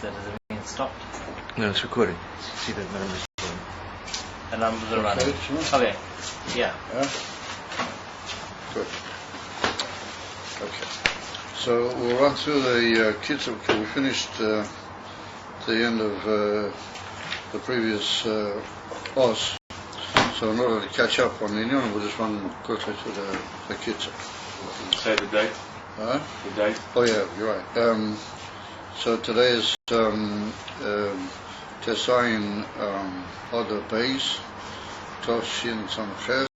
that does it mean it stopped? No, it's recording. See the numbers. The numbers are running. Sure. Okay. Yeah. Good. Okay. So we'll run through the kids. We finished the end of the previous os. So in order to catch up on the Inyan, we'll just run quickly through the kids. Say the date. Huh? The date. Oh yeah, you're right. So today is Ayin Adar Beis, Toshin Samches,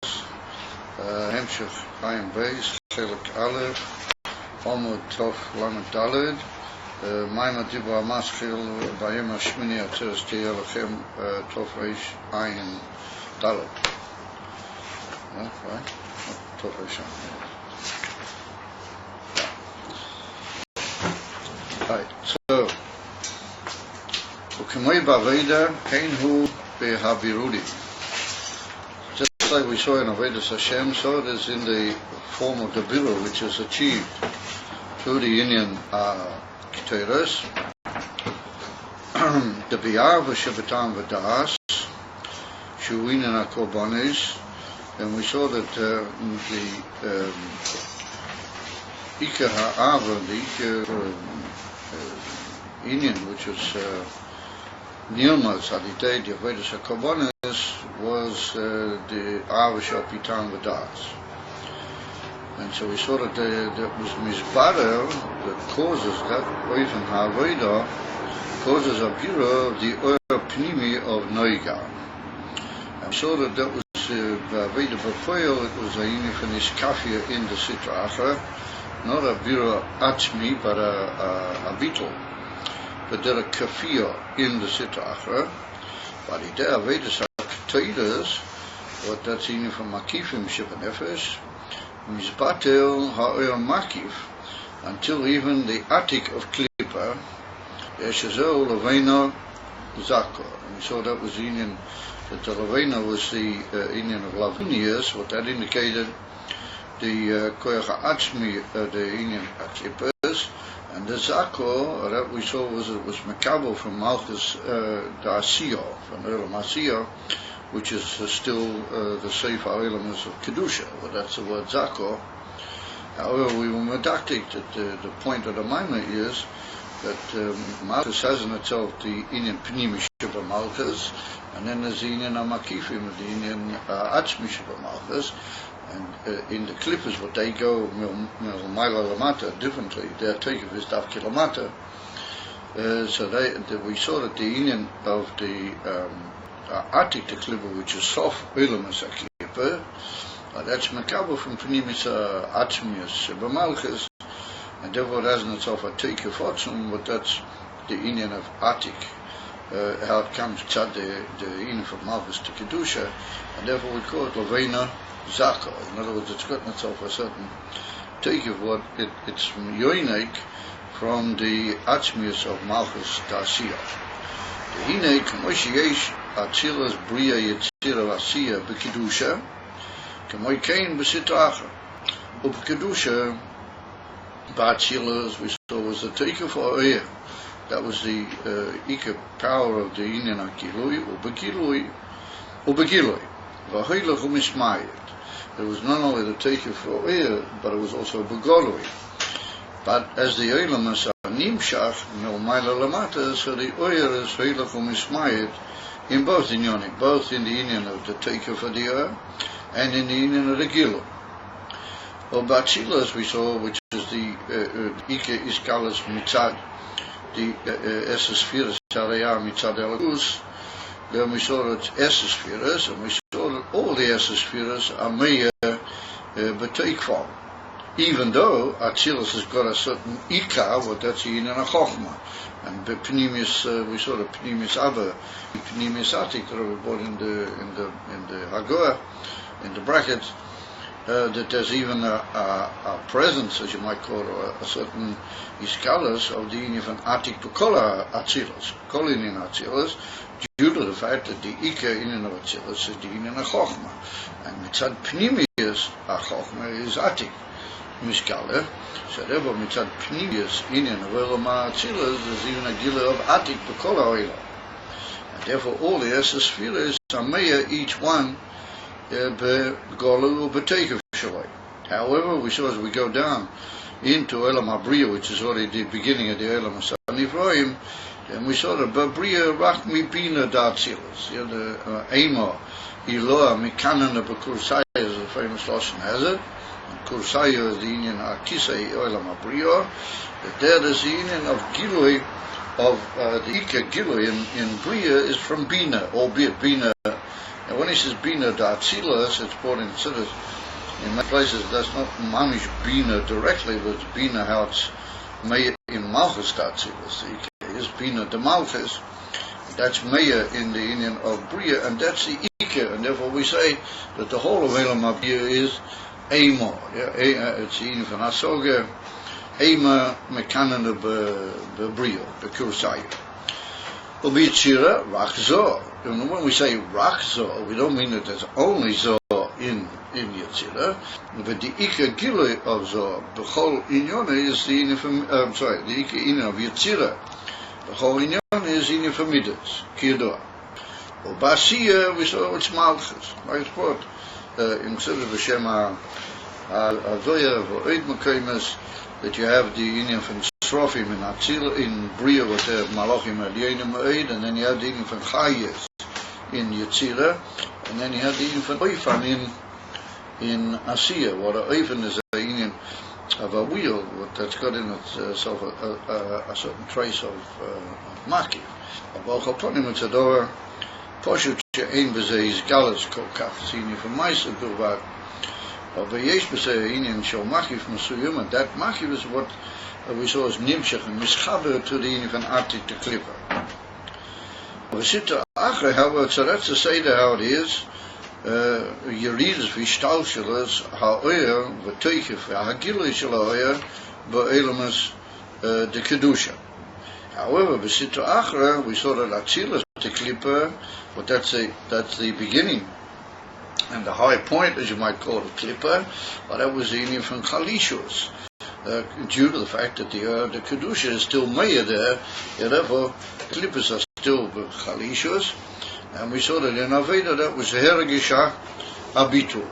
Hemshech Ayin Beis, Chelik Aleph, Omud Tov Lamed Daled, Maima Dibra Maschil, Bayim Hashmini Atzeres Teyelachem, Tov Reish Ayin Daled. Right? Tov Reish Ayin. Right, so Ukimoi Baveda Kainhu Behabirudi. Just like we saw in Avedas Hashem, so it is in the form of the Birur, which is achieved through the Inyan Ketores, the Biyar V'Shabbatam V'Das, Shuwinan HaKorbanos, and we saw that the Ika Ha'ava, the Ika Inyan, which was Nilmas Hadidei, the Avedas HaKorbanos, was the Avashal Pitan V'Das. And so we saw that that was Mizbara that causes that, even Ha'aveda, causes a bureau of the Oyer Pnimi of Noiga. And we saw that that was Veda B'Poel, it was a Yinifanish Kafir in the Sitra Achra, not a bureau Atzmi, but a beetle. But there are kafir in the Sitra Achra, but the Avedas HaKetores, what that's in from Makifim Shebenefesh, Mizbatel Ha'oyer Makif, until even the attic of Klippa, Yeshazel Levena Zako. And we saw that was the Indian, that the Levena was the Indian of Lavinius, what that indicated the Koyach Atzmi, the Indian Klippas. And the Zako that we saw was Makabo from Malchus the Asiya, from Elam Asiya, which is still the Sefer Elements of Kedusha. Well, that's the word Zako. However, we were medactic that the point of the Maimah is that Malchus has in itself the Inyan Pnimi Sheba Malchus, and then there's the Inyan Amakifim, the Inyan Atzmi Sheba Malchus. And in the Klippas, what they go Maila Lamata differently, their take of is Dav Kilamata. So we saw that the Indian of the Atik the Klippa, which is soft Ilamas Klippa, that's Makabo from Pnimis Atzmius B'Malchus, and therefore it has in itself a take of Otzum, but that's the Indian of Atik. How it comes tzad the Indian from Malchus to Kedusha, and therefore we call it Levena Zako. In other words, it's got in itself a certain take of what it's from Yoinek, from the Atzmius of Malchus Ta'asiyah. The Hinek, Moshe Yesh, Atzilas Bria Yetzira Asiyah B'Kedusha, K'moi Kain B'Sitra Achra. U'B'Kedusha, Ba'atzilas, we saw, was the take of Oyer. That was the Ika power of the Inyan HaKilui, U'B'Gilui, V'Hoylech U'Mismayit. It was not only the taker for Oyer, but it was also Begolui. But as the Eilamas are Nimshach, Maila Lamata, so the Oyer is Hoylech U'Mismayit in both Inyonim, both in the Inyan of the taker for the Oyer, and in the Inyan of the Gilu. Or Batzila, as we saw, which is the Ike Iskalas Mitzad, the Esesphiras Saraya Mitzad Elagus. Then we saw that Esesphiras, and we saw that all the Esesphiras are Meir B'Teikval. Even though Atzilus has got a certain Ika, what that's in a Chochma. And Pnimis, we saw the Pnimis Abba, Pnimis Atik that were brought in the Hagoah, in the brackets, that there's even a presence, as you might call it, a certain Iskalas of the Inyan from Atik to Kola Atzilus, Kolinin Atzilus, due to the fact that the Ika Inyan of Atzilus is the Inyan of Chochma. And Mitzad Pnimius Chochma is Atik. Miskale. So therefore, mitzad pnimius inyan of Olam HaAtzilas is even a gila of Atik b'kol ha'olam. And therefore, all the Esser Spheres are meya each one b'golu b'tekev shaloi. However, we saw as we go down into Olam HaBriya, which is already the beginning of the Olam HaSanifroim, and we saw the Babriya Rachmi Bina Datzilas, the Ema, Eloah, Mikanan, Kursaya is a famous Lashon Hazard. Kursaya is the Indian Akisei Olam HaBriya. That is the Indian of Gilui, of the Ika Gilui in Briya is from Bina, albeit Bina. And when he says Bina Datzilas, it's brought in considered in many places that's not Mamish Bina directly, but it's Bina how it's made in Malchus Datzilas. Is Bina de Malchus, that's Meya in the Indian of Briya, and that's the Ika, and therefore we say that the whole of Olam HaBriya is Ema. It's the Indian from Asoga, Ema Mekanan of Briya, the Kursaya. Ubitzira, Rachzo. And when we say Rachzo, we don't mean that there's only Zo in Yetzirah, but the Ika Gilui of Zo, the whole Inyon is the Indian from, the Ika Inyon of Yetzirah. The whole inyan is in your midas, kiyadua. Or basiya, we saw it's malchus. Like it's brought in Tzedek B'Shem Avoya or Eid Mekaymes that you have the inyan from Srofim in Atzil in Briya with the Malachim Aliyim Eid, and then you have the inyan from Chayes in Yetzirah, and then you have the inyan from Oifan in Asiya. What an Oifan is the inyan of a wheel that's got in itself a certain trace of maki. But Chaponim it's Adar, Poshut she'ein b'zeh is galus kol kach sini from Ma'aser bilvad. But yesh b'zeh inyan shel makif mesuyum, and that makif is what we saw as nimshach and mischaber to the inyan from Atik to Klippa. V'sita achre, however, so that's to say that how it is. Yeridas v'shtalshelas ha'oyer v'toichef ha'gilui shel ha'oyer ba'elamas the kedusha. However, b'sitra achra we saw that Atzilas to Klippa, but that's the beginning and the high point, as you might call it, Klippa. But that was the Indian from Chalishus, due to the fact that the kedusha is still meya there. Therefore, Klippas are still Chalishus. And we saw that in Aveda that was Hergisha Abitul.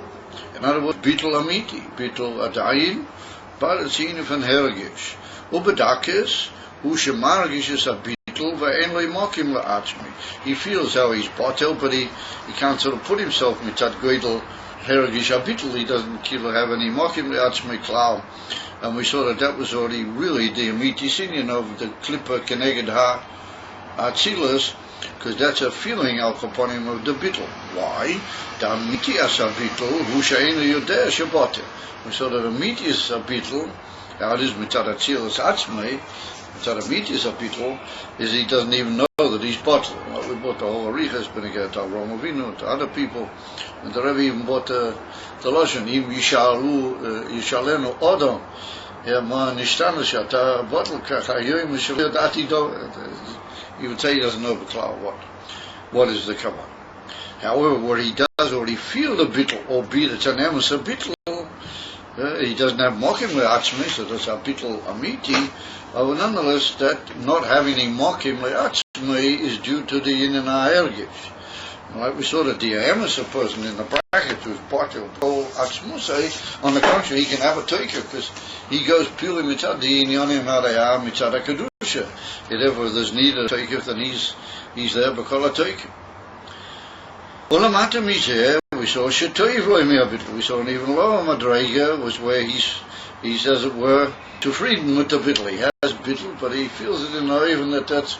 In other words, Bitul Amiti, Bitul Adayin, but it's in from Hergish. Ubedakis, Ushemargish is Abitul, Va'enloi Mokim La'achmi. He feels how he's batel, but he can't sort of put himself mitzat Goidel Hergish Abitul. He doesn't have any Mokim La'achmi Klau. And we saw that was already really the Amiti Sinyan of the Klippa Keneged Atzilas, because that's a feeling al kaponim of the bittul. Why? The amiti as a bittul, hu she'einu yodeh shabote. We saw that amiti is a bittul. How it is mitzad atzilas atzmei. Mitzad amiti is a bittul is he doesn't even know that he's bottled. Well, we bought the whole Arichas Benegah to Avraham Avinu, to other people, and the Rebbe even bought the Lashon Im Yishalenu Odom. Yeah, man, nishtana shata bottle kachayoyim mishalir dati do. He would say he doesn't know B'Klal what is the kavanah. However, what he does already feel the bittul, albeit it's an emes a bittul, he doesn't have mokim le'atzmi, so that's a bittul amiti, but nonetheless, that not having a mokim le'atzmi is due to the inyan ha'ergish. Like we saw that the emes a person in the bracket who's part of the whole atzmusay, on the contrary, he can have a taker because he goes purely mitzad the inyanim ha'rayah mitzad ha'kedusha. Therefore, there's need of taker, then he's there because of taker. Ulamata mizeh, we saw shetoiv loy me'abitl. We saw an even lower madrega was where he's as it were to freedom with the bitl. He has bitl, but he feels it in the even that's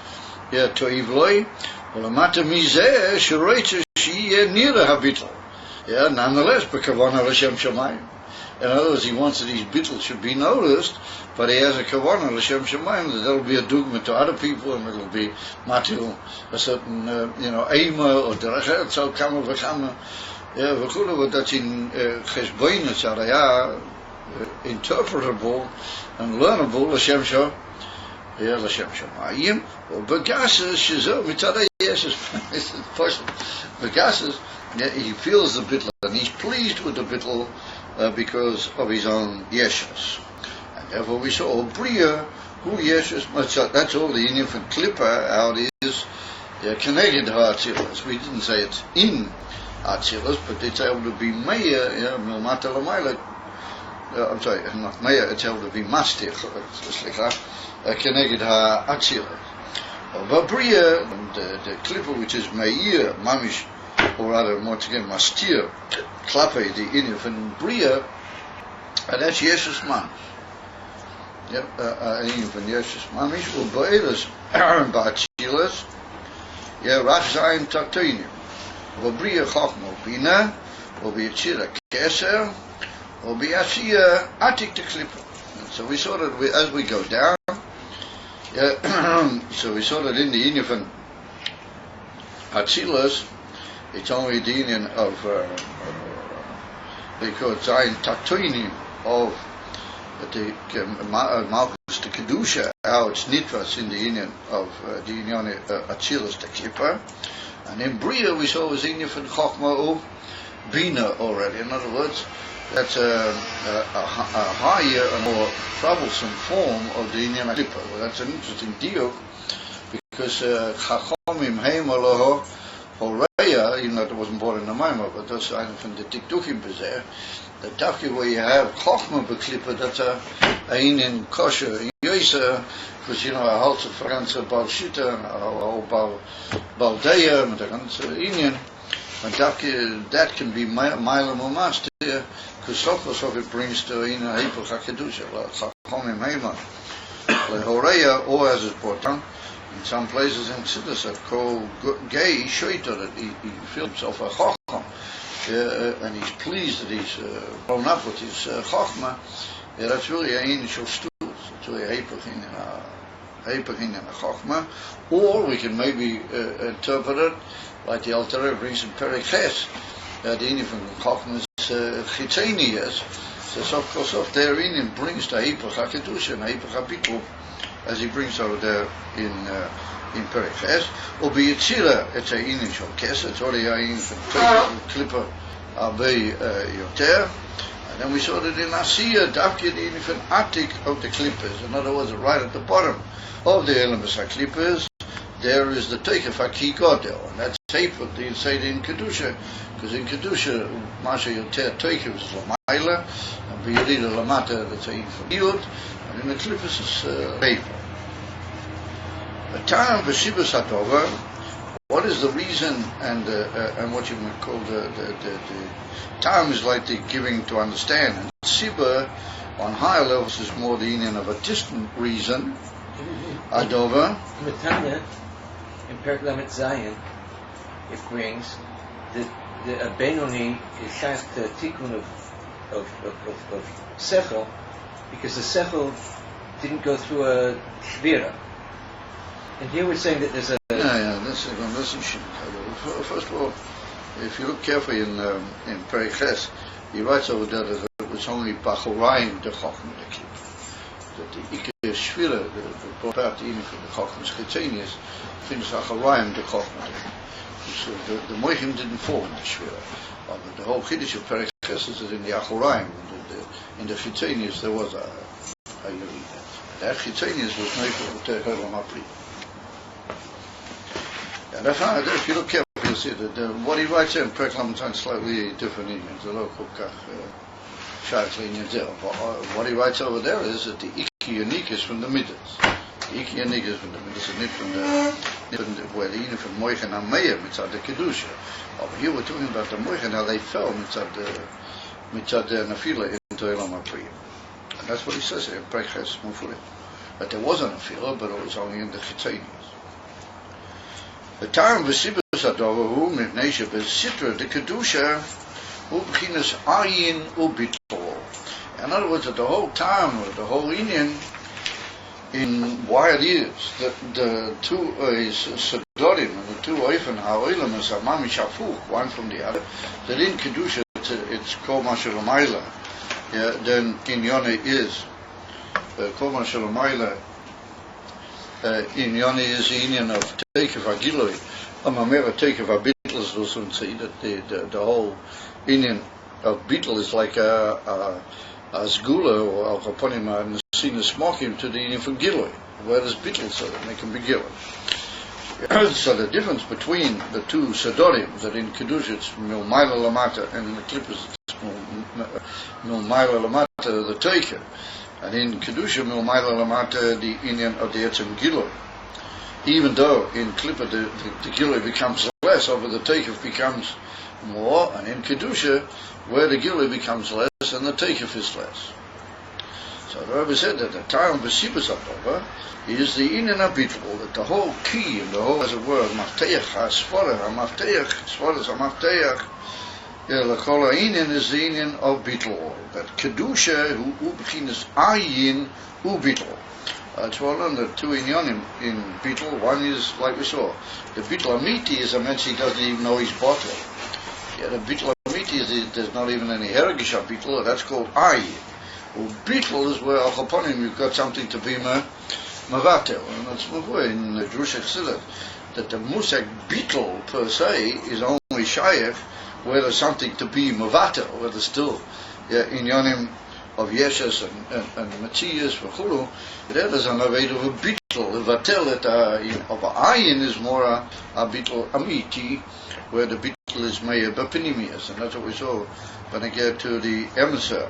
toiv loy. Ulamata mizeh sheroitz she near habitl. Nonetheless, b'kavanah l'shem shamayim. In other words, he wants that his bittul should be noticed, but he has a kavanah l'shem shamayim that will be a dogma to other people, and it'll be matil a certain eima or derachet so kama v'kama v'kula, but that's in cheshboinus araya interpretable and learnable l'shem shamayim or begasses shizo mitzad yes it's possible begasses. He feels the bittul and he's pleased with the bittul. because of his own yeshus. And therefore we saw Bria, who yeshus, that's all the Indian from Klippa, how it is connected to Atzilus. We didn't say it's in Atzilus, but it's able to be Meir, Milmata Lamaila. I'm sorry, not Meir, it's able to be Mastir, connected to Atzilus. But Bria, the Klippa which is Meir, Mamish, or rather, once again, Mastir, Klappe, the Indian from Bria, and that's Yeshus Mamish. Yep, Ayin from Yeshus Mamish, U'Ba'elas, Ba'atzilas, Rach Zayin Taktoinim, U'Bria Chochma, Bina, U'Bi'atzira Keser, U'Bi'atzia Atik the Klippa. So we saw that as we go down, so we saw that in the Indian from Atzilas, it's only the Indian of because Zayin Taktoinim of the Malchus the Kedusha, how it's Nitras in the Indian of the Indian Atzilus the Klippa, and in Bria we saw was Indian from Chochma of Bina already. In other words, that's a higher and more troublesome form of the Indian Klippa. Well, that's an interesting deal because Chachomim Heim Aloho Horeya, even though it wasn't born in the Maimah, but that's from the Tiktukim Bezer, the Taki where you have Chochma Beklippa, that's a Indian kosher in Yoisa, because a halse Franse Bal Shita, a whole Baldeya, and a ganze Indian, and that can be Mailam Umas there, because so it brings to Indian Hepel HaKedusha, Chachomim Heima, Horeya, or as it's brought down. In some places in Chassidus that call gay Shoita, that he feels himself a Chochma, and he's pleased that he's grown up with his Chochma. That's really a initial stool. It's really a Hepechin and a Chochma. Or we can maybe interpret it like the Alter Rebbe brings in Perek Ches, the Indian from Chochma's Chitzenias. So of course, their Indian brings the Hepech HaKedusha and Hepech HaBittul, as he brings over there in Perek Ches. Or be Yitzira, it's a initial case, it's already a Klippa Abe Yoter. And then we saw that in Asiya, Davke the infant Attic of the Klippas. In other words, right at the bottom of the elements of Klippas, there is the Teikef HaKigodel, and that's Hepech, you say in Kedusha, because in Kedusha, Masha Yoter Teikef is Lamaila, and B'Yerida Lamata, that's a infant Yud, and in the Klippas is Hepech. The time of Shibas Hatova, what is the reason and what you would call the time is like the giving to understand. And Siba on higher levels is more the union of a distant reason. Adova. Matanya, in Perek Lamed Zayin, it brings the Benoni is shaykh to tikkun of Sechel, because the Sechel didn't go through a Shvira. And here we're saying that there's a... First of all, if you look carefully in Perek Ches, he writes over there that it was only Bachorayim the Chochma the Klip. That the Ikeh Shvira, the part even from the Chochma's Chitzenius, finished Bachorayim the Chochma. So the Moichim didn't fall in the Shvira. But the whole Chiddush of Perek Ches is that in the Achorayim, in the Chitzenius, there was a Yerida. That Chitzenius was Neifel to Helam Apri. And if you look carefully, you'll see that what he writes in Perek Lamed Zayin is slightly different in the local Shach Linyan there. What he writes over there is that the Iki Unique is from the Midas. The Iki Unique is from the Midas, and not from where the Ina from Moichen and Meir, mitzad the Kedusha. Over here we're talking about the Moichen, how they fell mitzad the Nafila into Elam HaPriyim. And that's what he says here in Perek Ches Mufuri. That there was a Nafila, but it was only in the Chitzenius. The time of Sibus Adar, who Mipnei Shebesitra the Kedusha, who B'chinas Ayin U'Bitol. In other words, that the whole time, or the whole Indian, in why it is that the two Sedorim and the two Oifen Ha'olam is a Mamish Hafuch, one from the other. That in Kedusha it's Kol Mashal Maila. Then in Yonah is Kol Mashal Maila. In Yoni is the Indian of Teikef HaGiloi. Amamera Teikef HaBitlas will soon see that the whole Indian of Beetle is like a Sgula or Al Kaponim and seen as smoking to the Indian from Gilui. Where does Beetle so that they can be Gilui? So the difference between the two Sedorim, that in Kedusha it's Milmaila Lamata and in the Clippers it's Milmaila Lamata, the Teicher, and in Kedusha Milmaila Lamata, the Indian of the Etzem Gilui. Even though in Klippa the Gilui becomes less, over the Teicher becomes more, and in Kedusha, where the Gilui becomes less and the Teicher is less. So the Rebbe said that the time of Besibus Abba is the Inyan Abitl, that the whole key and the whole, as it were, Mafteach HaSforah, HaMafteach, Sforah HaMafteach, the Kol Inyan is the Inyan of Bitl, that Kedusha, who beginnest Ayin, who Bitl. It's well known that two Inyanim in Bitl, one is, like we saw, the Bitl Amiti is a man he doesn't even know his bottle. Yeah, the Bitl Amiti is, there's not even any Herigish of Bitl, that's called Ayin. Well, Bitl is where Al you've got something to be Mavatel, and that's Mavur in the Jewish Chassidut, that the Musag Bitl per se is only Shaykh where there's something to be Mavatel, where there's still Inyanim of Yeshus and Matthias for Chulu. That is an aved of a Bitl, the Vatel of Ayin is more a Bitl Amiti, where the Bitl is Meir Bapinimias, and that's what we saw when I get to the Emser.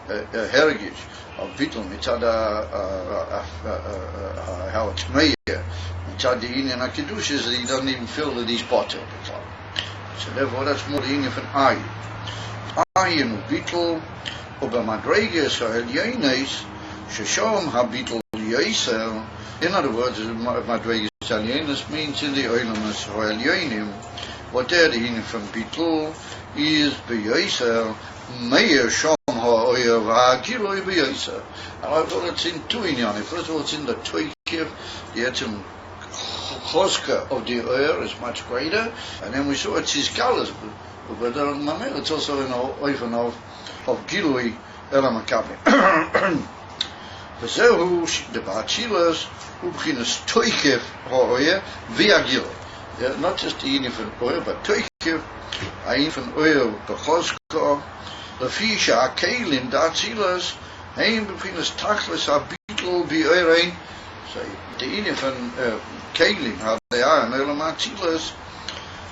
Heritage of Bitl mitzad how it's made mitzad the Inyan HaKiddush is that he doesn't even feel that he's bottled. So therefore that's more the Inyan from Ayin Bitl Oba Madreges HaElyenes Sheshom HaBitl Yisel. In other words, Madreges HaElyenes means in the Oilamas HaElyenim, what there the Inyan from Bitl is B'Yisel Meir Shom and I thought it's in two inyanim. First of all, it's in the Toikiv, the Etzem Choska of the Oyer is much greater, and then we saw it's his colors, but it's also in Oivan of Gilui Elam Makabli. V'zehu the Bachilas who beginnest Toikiv Oyer via Gilui. Not just the inyan from Oyer, but Toikiv, Ayin from Oyer the Choska. The fish are Kalim, Datzilas, Hain between us Tachlis are Beetle Biorein. So the Indian from Kalim, how they are, and Elamatzilas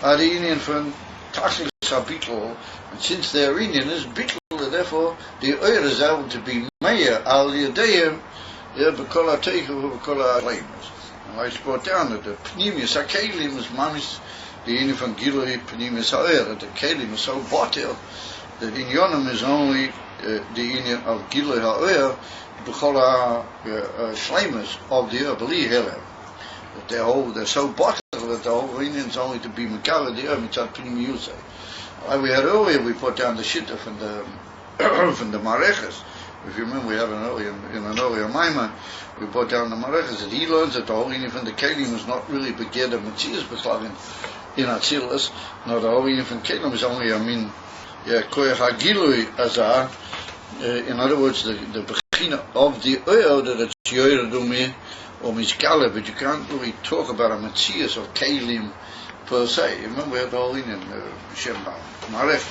are the Indian from Tachlis are Beetle, and since their Indian is Beetle, therefore the Oyer is able to be Meir al Yadeim, Bekola Teku, Bekola Flames. And I brought down that the Pneumius are Kalim is Mamis, the Indian from Gilui, Pneumius Oyer, that the Kalim is so bottled. The Inyanim is only the Inyan of Gilui HaOyer, B'chol HaShleimus of the Oyer, B'li Helem. That they're so bottled that the whole Inyan is only to be Mekara the Oyer, Mitzad Pnim Yusei. Like we had earlier, we put down the Shitta from the from the Mareches. If you remember, we had an earlier, in an earlier Maimon, we put down the Mareches, that he learns that the whole Inyan from the Kelim is not really Begeder Metzias B'chol in Atzilus. No, the whole Inyan from Kelim is only, Koyach HaGilui Azar, in other words, the beginning of the Oyer that it's Yoyer Dumi or Miskale, but you can't really talk about a Metzias of Kelim per se. You remember we had the whole in Shemba, Marech.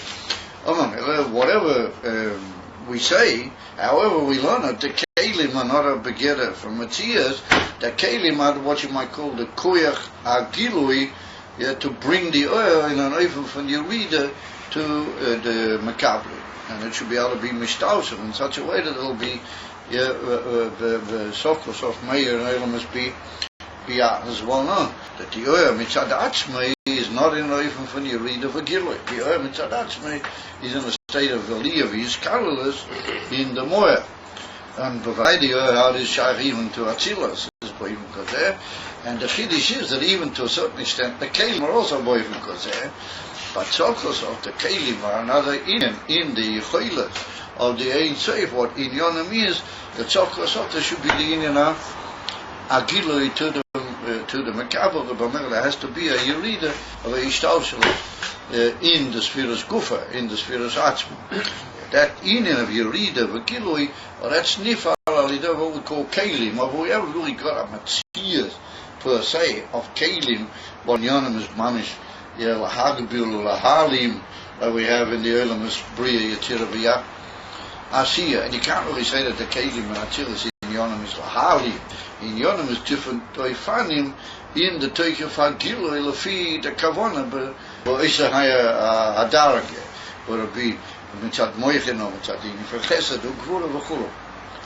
Whatever we say, however we learn it, the Kelim are not a Begeder from Metzias, the Kelim are what you might call the Koyach HaGilui, to bring the Oyer in an Oifen from your reader to the Makabli, and it should be able to be mishtausen in such a way that it will be the Sof Meir and Elam must be as well known that the Oyer Mitzad Atzmei is not in Oifen from your reader for Gilui. The Oyer Mitzad Atzmei is in a state of Aliyah, his colorless in the Moyer, and provide the Oyer how it is shaykh even to Atzilas is Boivim Kozer, and the Chiddush is that even to a certain extent the Kelim are also Boivim Kozer. But Tzokos of the Kelim are another Inyan in the Choilas of the Ein Sof. What Inyanim is, the Tzokos of should be the Inyan of Agilui to the Mekabel, the Bamer. There has to be a Yerida of a Ishtaushel in the Spheres Gufa, in the Spheres Atzma. That Inyan of Yerida of Agilui, or that's Nifal Alida, what we call Kelim, or we haven't really got a Matthias per se of Kelim, what Inyanim is Mamish. Lahagbil, Lahalim, we have in the Olamus Bria Yetirabiyah Asiya, and you can't really say that the Kelim and Achilas in Yonim is Lahali. In Yonim is different Toifanim in the Toike Fagilo Elafi the Kavona, but Isahaya Adar, or a be Mitzat Moichin or Mitzatini for Chesed, Ugvula Vachulu.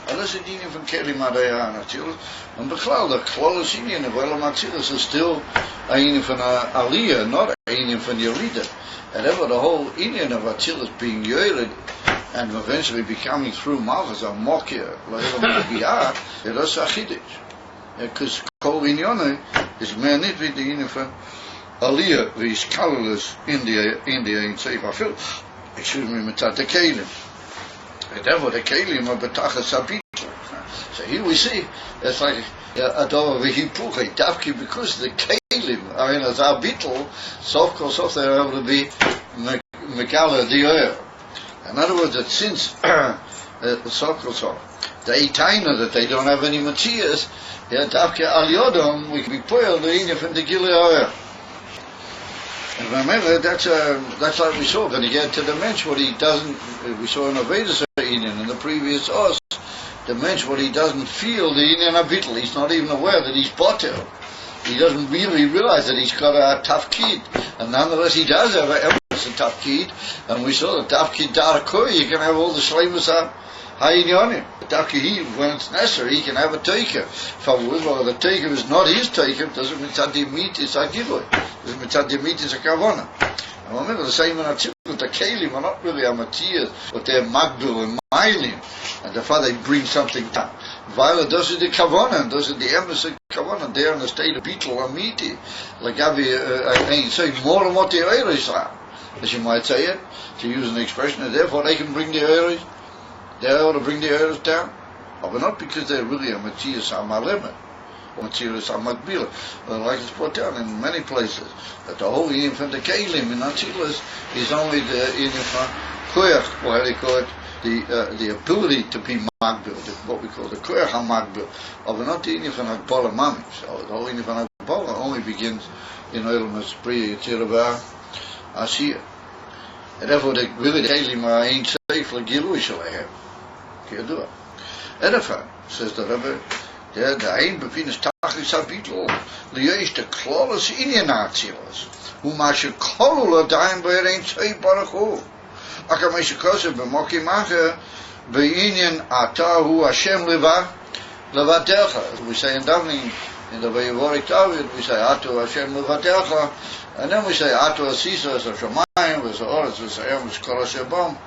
Unless a dini from Kelim Adaya and Achilas, and Bechlal, the Klolos Indian of Olam Achilas is still Ayin from Aliyah, not Ayin from Yerida. And ever the whole Indian of Achilas being Yored and eventually becoming through Malchus a Mokia, Laelam Biyah, it is a Chiddush. Because Kol Inyone is manit with the Indian from Aliyah, which is colorless in Seif Afil. Excuse me, Mitzat the Kelim. And therefore the Kelim are Betachas Abitl. So here we see, it's like Adar V'Hipuche, Davki, because the Kelim are in as Abitl, so of course they're able to be Megala the Oyer. In other words, that since the Itaina, that they don't have any Matthias, Davki Al Yodom, we can be poiled the Inya from the Gili Oyer. And remember, that's like we saw, when you get to the mensch, what he doesn't, we saw in a Vedas Indian in the previous us, the mensch, what he doesn't feel, the Indian Abitl, he's not even aware that he's Botel. He doesn't really realize that he's got a tough kid. And nonetheless, he does have a tough kid. And we saw the tough kid, Darakoi, you can have all the Shlemus Ayin on him. The tough kid, when it's necessary, he can have a taker. Well, the taker is not his taker, doesn't mean that the meat is a giveaway. Doesn't mean that the meat is a kavana. And remember, the same in Atzilus, the Kelim are not really Amatiyas, but they're Magdul and Mailim. And therefore they bring something down. Viola does it the Kavana, and does it the embassy Kavana. They're in the state of Beetle or Meaty. Like Avi ain't saying more than what the Eiris are, as you might say it, to use an expression, and therefore they can bring the Eiris. They're able to bring the Eiris down. But not because they're really a Matthias Amalimit, or Matthias Amakbila. Like it's brought down in many places, that the whole Yin from the Kelim in Atzilus is only the Yin from Koyach, or how they call it, the ability to be Magbil, what we call the Koyach HaMagbil, but not the Yin from Akbala Mami. So the whole Yin from Akbala only begins in Olam Espriya Yitirabah Asiya. And therefore, the Kelim ain't safe like Gilui shall I have. Can't do it. Edify, says the Rebbe, the Ayin Befinis Tachlis HaBitl, Liyesh the Klolos Inyan Atzilas, who Masha Kolula Daim Be'erein Tzei Baruchu. Aka Mesha Kosev B'moki Macha, Be'inyan Atahu Hashem Levadecha. We say in davening, in the Vayivorik David, we say Atu Hashem Levadecha, and then we say Atu Asisa as a Shamayim, as a Oretz, as a Yom, as Kol HaShabam,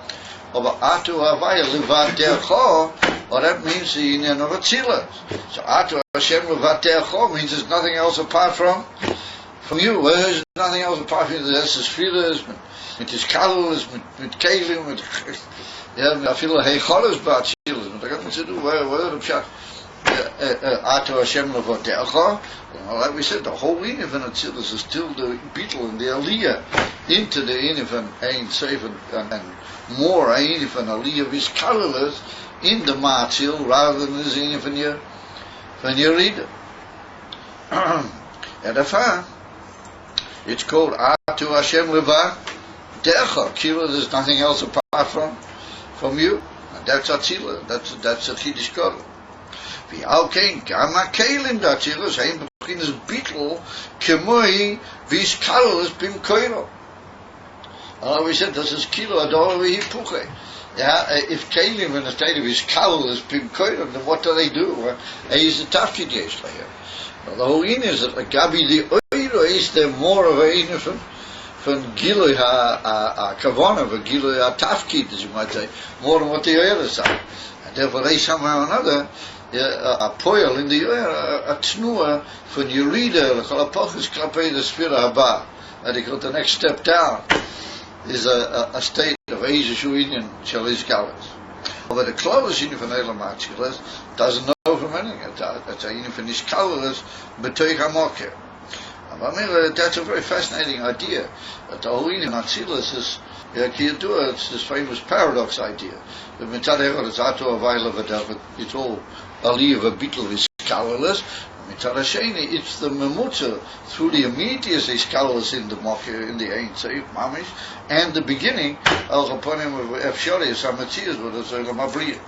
but Atu Havaya Levadecha, well, that means the Inyan of Atzilas. So Atu Hashem Levadecha means there's nothing else apart from you. Well, there's nothing else apart from you. There's his feelers, with his kalus, with kelim, with I feel like heicholos ba'atzilas, but I got to do where the pshat Atu Hashem Levadecha. Like we said, the whole Inyan of Atzilas is still the beetle and the aliyah into the Inyan of Ayin Seif and more Ayin of aliyah of his kalus in the Matzil rather than the Inyan from your reader. And therefore, it's called Atu Hashem Levadecha. Kila, there's nothing else apart from you. And that's Atzila. That's a Chiddush Gadol. V'alkein gam ha'kelim d'Atzilas hein b'chinas bitl kemoi v'iskalus b'mkoiro. And we said this is kilo ador v'hipuche. If kelim in the state of iskalus b'mkoiro, then what do? They use the tafkid yesh here. Now the whole in is that Gabi the oiro is there more of a in from Gilui ha-kavana, from Gilui ha-tafkid, as you might say, more than what the oiros are. And therefore they somehow or another a poil in the a tnua from Yerida, l'chalapochus klapei the Sfira haba. And they got the next step down is a state of Asia Shuinian Shalish Galas. But the Klolos Inyan from Elam Atzilas doesn't know from anything. It's a Inyan from Ishkalas, B'toich HaMokeh. That's a very fascinating idea, that the whole Inyan Atzilas is, it's this famous paradox idea. The Mitzad Echad is Atu Havai Levadecha, it's all Aliyah of a Bitl is colorless, Mitzad Hasheni, it's the memutza through the immediacy scholars in the Mokia, in the Ayin Seif, Mamish, and the beginning, Al Chaponim of Efshari, Samatzias, with the Zolam Abriya.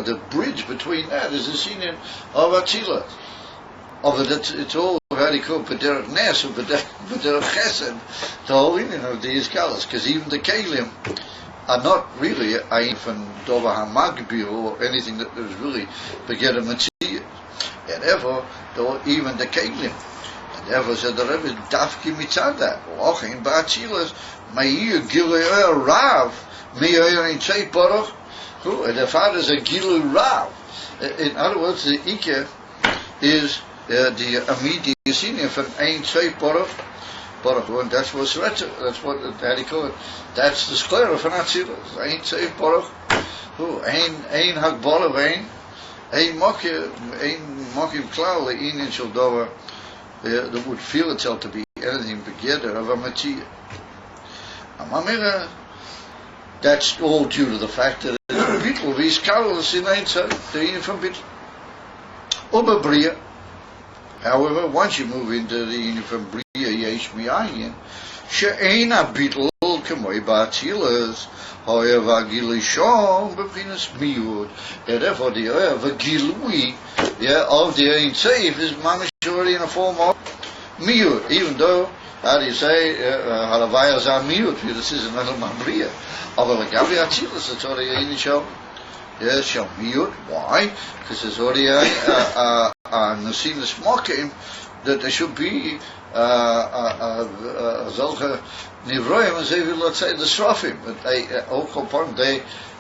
The bridge between that is the scene of Atzila. It's all very cool, B'derech Nes, B'derech Chesed, the whole meaning of these scholars, because even the Kalim are not really Ayin from Dova HaMagbi or anything that was really Beget Matziyah. And therefore, even the Kalim. And therefore said the Rebbe, Dafki Mitzada, Ochin Ba'atzilas, Ma'ir Gilei Rav, Me'ir Ein Tzei Baruch, and the father is a Gilu Rav. In other words, the Ike is the immediate senior from Ein Tzei Baruch, and that's what's written, that's what they call it. That's the square of an Atzilus. Ein Tzei Baruch, Ein Hagbala Vein, Ein Mokim Klau, the Inin Shel Dover, that would feel itself to be anything together of a Matziyah. Amamira, that's all due to the fact that it's Bittul, these Kalos in Ein Tzei, the Inin from Bittul. Uber however, once you move into the Inin from Bria, Yesh Mi'ayin, She'eina Bittul, K'moi Ba'atzilas, however, Gilishon, B'chinas Miyud, and therefore the Gilui, of the Ein Seif is mamish already in a form of Miyud, even though, how do you say, Halavayas are Miyud, this is another Mambriya, of a Gabi Atzilas, it's already in Shom. Yes, Shom Miyud, why? Because there's already a Nasinas Mokim that there should be Zolcha Nivroim, as they will say, the Srofim, but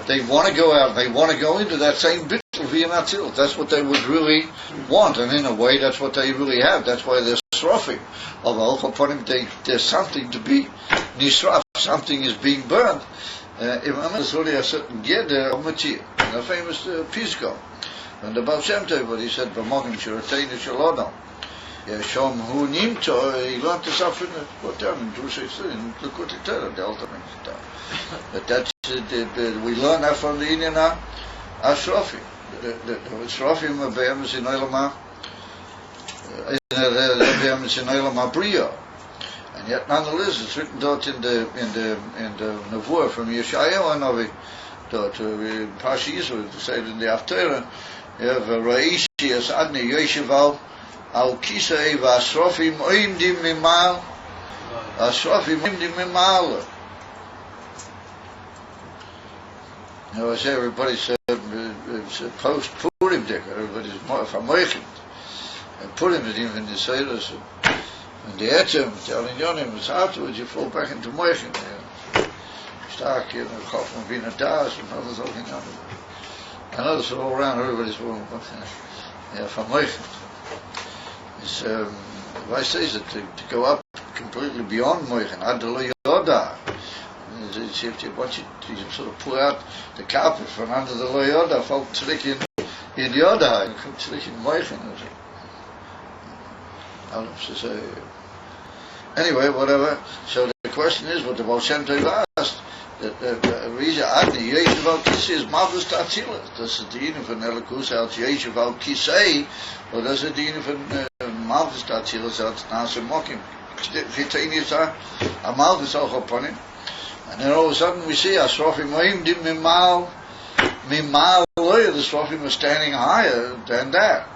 they want to go out, they want to go into that same bit of Vianatil. That's what they would really want, and in a way, that's what they really have. That's why they're Srofim. Of Al-Chaponim, there's something to be Nisraf, something is being burned. There's already a certain Geder of Matziyah, the famous Pisco. And the Baal Shem Tov, what he said, B'mogim Shiratein Shalodom. Shom Hu Nimto, he learned this off in Jewish in Likutei Torah, the ultimate stuff. But that's, we learn that from the Indian Ashrafim. The Ashrafim are Be'emes in Olam HaBriya. And yet, nonetheless, it's written out in the Nevuah from Yeshayahu Hanavi, Pashi Yisrael, to say it in the Haftarah, you have Ra'ishi as Adni Yeshival, Al Kisei Vasrofim Oimdim Mimal, Asrofim Oimdim Mimal. You know, I say everybody said it's a post Purim Dicker, everybody's from Moichim. And Purim is even the Seiras. And the Etzem, telling Yonim, it's afterwards you fall back into Moichim. Stark, you know, Chofman Bina Das, and others all in and others are all around, everybody's from Moichim. It's, why says it, to go up completely beyond Moichim, Adar Yoda. Once you sort of pull out the carpet from under the Lo Yoda, folk tzrik in Yoda, and come tzrik in Moichim. Anyway, whatever. So the question is, what the Baal Shem Tov asked, that Rija Adni, Yeshiv al Kisei is Malchus Ta'atzilas. Does it dienen von Elikus als Yeshiv al Kisei, or does it dienen von Malchus Ta'atzilas als Nase Mokim? Gittein is a Malchus auch upon him. And then all of a sudden we see Asrofim Oim Dim Mimal Loya, the Srofim are standing higher than that.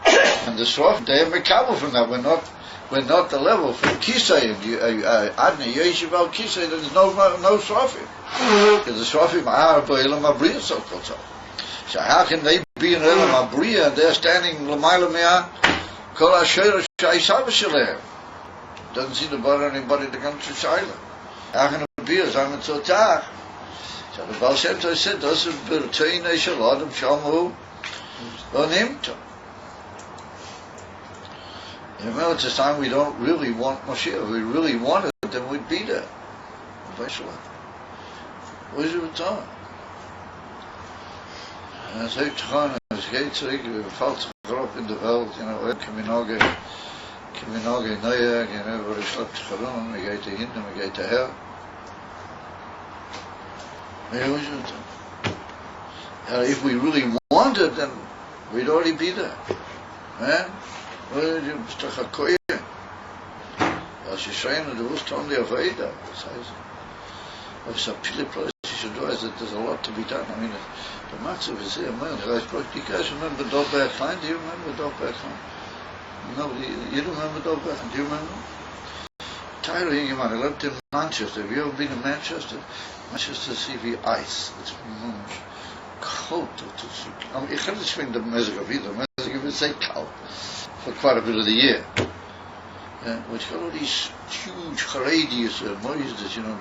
And the Srofim, they have recovered from that. We're not the level from Kisei, Adni, Yeshiv al Kisei, there's no Srofim. Because the Srofim are B'Elam HaBriya, so-called so. So how can they be in Elam HaBriya and they're standing L'mayla Me'ah Kol HaSheira Sha'isava Shalehem? Doesn't seem to bother anybody to come to Shiloh. How can it be as I'm a Tzotach? So the Baal Shem Tov said, "Das is B'Rtzein Shel Adam Shamu Onimto." You know, it's a time we don't really want Moshiach. If we really wanted it, then we'd be there. What is it time? En als ik gewoon eens geet, valt zich erop in de veld, you know, Kaminage, Neujahr, you know, waar is dat gewoon, ik geet de hinder, ik geet de her. If we really wanted, then we'd already be there. Man? Du bist doch ein Koye. Als je schreien, du wirst only a Vaida. Das heißt, if it's a pile place you should realize that there's a lot to be done. I mean, the matzah is there, man. You guys remember Dober Klein? Do you remember Dober Klein? No, you don't remember Dober Klein? Do you remember? Tyler Ingeman, I lived in Manchester. Have you ever been to Manchester? Manchester CV Ice. It's cold. I mean, you can't swing the Mezgov either. Mezgov is say cold for quite a bit of the year. Which got all these huge Haredius and Moisdes, you know,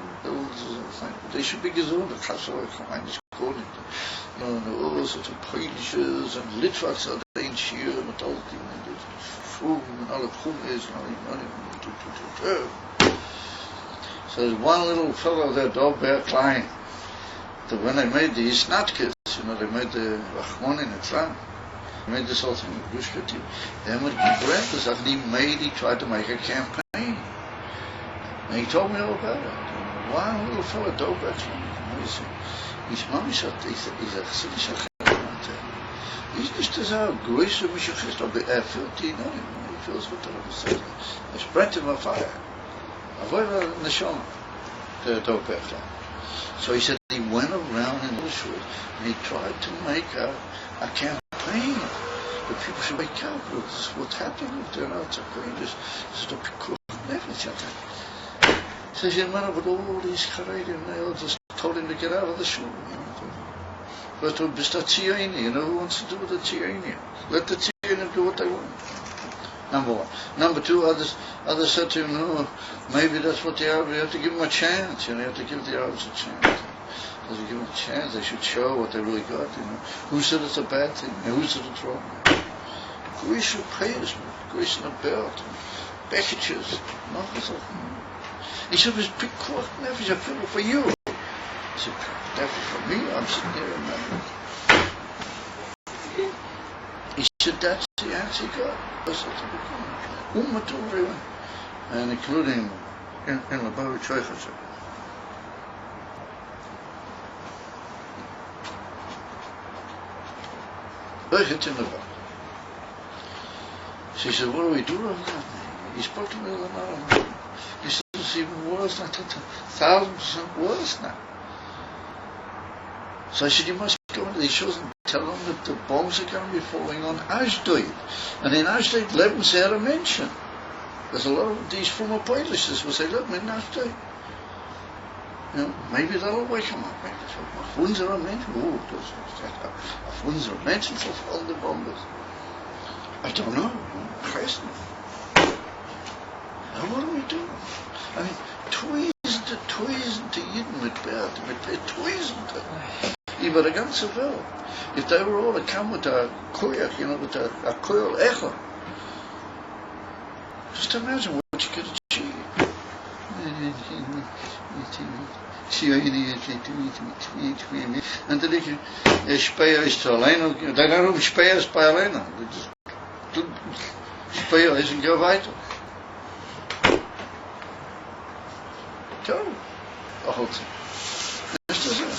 they should be gesund, the Kassoy Klein is calling you know, all sorts of Polishes and Litvaks are in here and all the food and all the Kumis and all. So there's one little fellow there, Dober Klein, that when they made the Isnatkes, you know, they made the Rachmon in Islam. They made this whole thing of Gushkati. Then when he tried to make a campaign. And he told me all about it. One little fellow, Dober Klein. His mommy said, he's a Chassidish Achel. He's just as a Gruisha Mishachist, or 14, he feels what the Rebbe said. I spread him a fire. Avoid a Neshama, the Dober Klein. So he said he went around in Israel and he tried to make a campaign that people should wake up. This is what's happening up there now. It's a greatest. This is the Pikuch Nefesh. He says, you know, but all these Charedim, they all just told him to get out of the shul. But to be Tziyoni, you know, who wants to do with the Tziyoni? Let the Tziyonim do what they want. Number one. Number two, others said to him, no, maybe that's what the Arabs, you have to give them a chance, you know, you have to give the Arabs a chance. You have to give them a chance, they should show what they really got, you know. Who said it's a bad thing, and who said it's wrong? Greece prayers, Greece in a belt, packages, nothing so. He said, it's big court, never, I feel it for you. He said, never for me, I'm sitting here in America. He said, that's the answer he got. And including in Labawi Choichas. It's in the book. She said, what do we do with that? He spoke to me another. He said, it's even worse now, 1,000% worse now. So I said, you must go into these shows and tell them that the bombs are going to be falling on Ashdod. And in Ashdod, Leben say a mention. There's a lot of these former poetesses will say, look, in Ashdod. You know, maybe that'll wake them up. Maybe auf unserer Menschen, auf unserer Menschen verfallen the bombers. I don't know. Christ. Now what do we do? I mean, tweezend to Yidden mit tweezend. Über der ganze Welt. If they were all to come with a koyach, you know, with a koyal echo, just imagine what you could achieve. And then you Speyer is to alleen, they don't know Speyer is by alleen. Speyer isn't go weiter. Tell them the whole thing. This is it.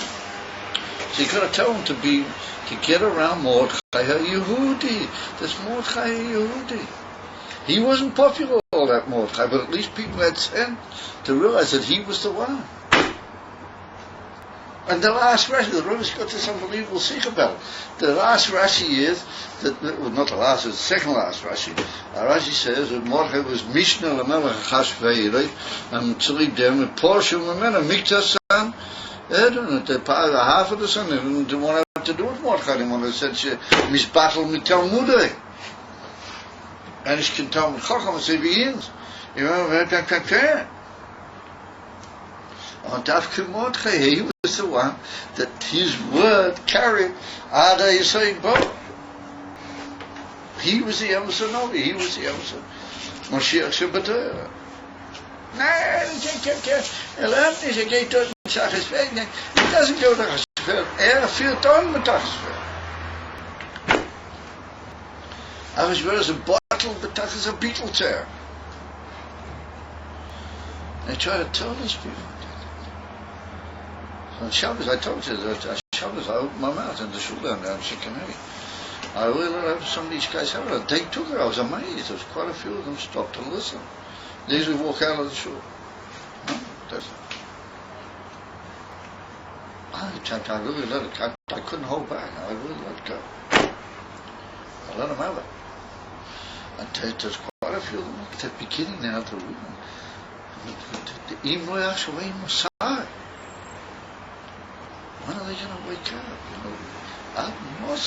So you got to tell them to get around Mordechai Yehudi. That's Mordechai Yehudi. He wasn't popular, all that Mordechai, but at least people had sense to realize that he was the one. And the last Rashi, the Rebbe's got this unbelievable sikh about it. The last Rashi is, well, not the last, it's the second last Rashi. Rashi says that Mordechai was Mishnah Lamelech Chashvei, and Tzalib Dem, and Porsche Mamena, Miktasan, the half of the son, they didn't want to have to do with Mordechai anymore. They said, Miss Battle mit Talmudai. And ich can tell Chacham, say, begins. You know, and Dafka Mordechai, he was the one that his word carried Adar Yisrael both. He was the Emerson Novi, he was the Emerson Moshiach Shabbatar. He doesn't go to Chashveld, führt on mit Chashveld. Chashveld is a bottle, but that is a beetle tear. They try to tell these people. On Shabbos, I told you that Shabbos I opened my mouth in the shul down there in Shekinah. I really have some of these guys have it. They took it. I was amazed. There was quite a few of them stopped to listen. They usually walk out of the shul. No, I really let it. I couldn't hold back. I really let it go. I let them have it. And there's quite a few of them at the beginning now. The Imroy Ashway Messiah. When are they going to wake up? You know, I'm not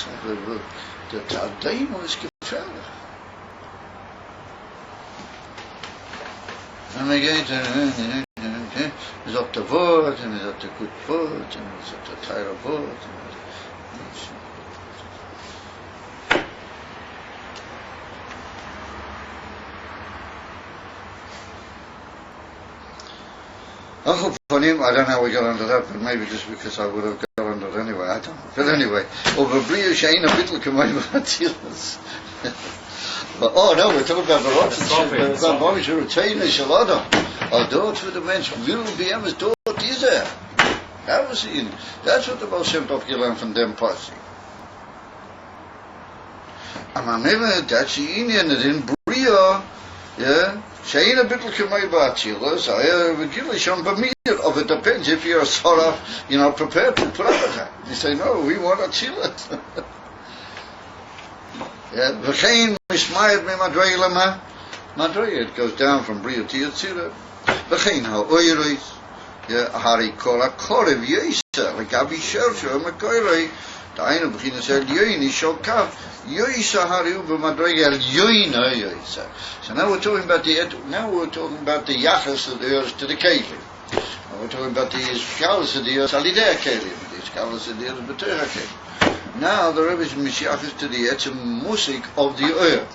the Tademo is gefährlich. And again, is up the word, and is up the good word, and is up the title word. I hope on him, I don't know how we got under that, but maybe just because I would have got under it anyway, I don't know. But anyway, over Brio Shaina Bittel Kamai. Oh no, we're talking about the Rotten, about Monisha Retainer Shalada. Our dort for the men's will be Emma's dort is there. That was in. That's what the Baal Shem Tov gelernt from them posse. And I remember that's the Indian in Brio, yeah. Shaina Bittel Kamai Bachilas, I regularly shown Bamir of it depends if you're sort of, you know, prepared to put up with that. You say, no, we want to chill it. Yeah, V'chein mishmayet me madrei lama. Madrei, it goes down from Bria to Yetzirah. V'chein ha'oiris. Yeah, hari kol ha'korev yisa. L'gabi shersho ha'makoirei. Ta'aynu b'chinas el yoini shokav. Yoisa hari uba madrei el yoina yoisa. So now we're talking about the yachas of the earth to the kelim. Now we're talking about the shalas of the earth alidei kelim. The shalas of the earth b'toich kelim. Now the Rebbe is Mishyachis to the Etzem Musik of the Oyer.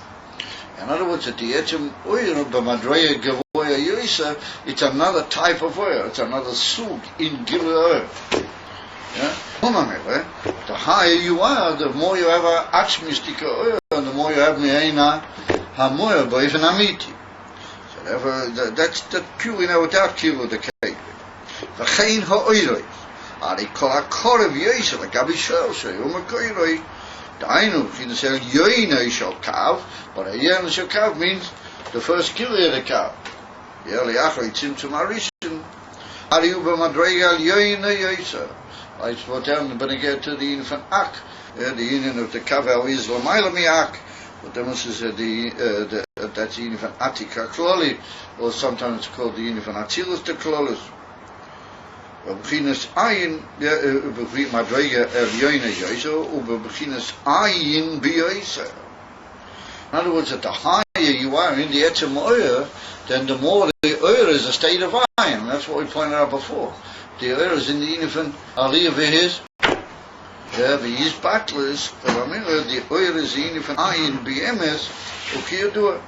In other words, at the Etzem Oyer of the Madreya Gavoya Yoisa, it's another type of Oyer, it's another Sug in Gila Oyer. Yeah? The higher you are, the more you have a Atzmistika Oyer, and the more you have Me'ena HaMoyer Ba'ifan Amiti. So therefore, that's the pure, without Kilo the Kegel. V'chein ha'oiroi. Ari kol ha'korev yoisa l'gabi shersho u'makoiroi da'aynu v'chinas el yoina shel kav, but a yoina shel kav means the first kili of the kav. Yeli achri tzimtzum arishin Ari uba madrega el yoina yoisa. I brought down the beneged to the union from Ak, the union of the kav el is l'mayla mi Ak, but then this is that's the union from Atika Kloli, or sometimes it's called the union from Atzilus to Klolis. Beginners Ayin, Madrega Yoina Yoisa, or beginners Ayin Bioisa. In other words, that the higher you are in the Etzem Oyer, then the more the Oyer is a state of Ayin. That's what we pointed out before. The Oyer is in the infant Aliyah Vehis. Yeah, the Yis Battlers, the Oyer is the infant Ayin BMS, Ukiyadua.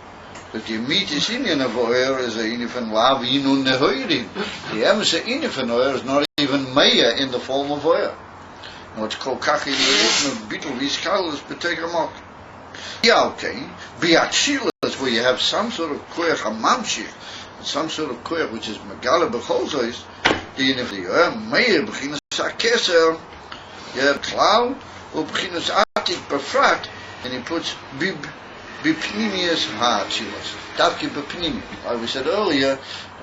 But the meat is Indian of Oyer is a infant Lavinu Nehoirin. The Emes infant Oyer is not even Maya in the form of Oyer. What's called Kachi Leritna Bittel Viskalas Betegamot. Yeah, okay. Biachilas, where you have some sort of Koyach Hamamshich, some sort of Koyach which is Megala Becholzois, the infant Oyer, Maya Bechinas Akeser, yeah, Cloud, or Bechinas Atik Befrat, and he puts Bib. Bipnimius ha'atzilas. Davki bipnimi. Like we said earlier,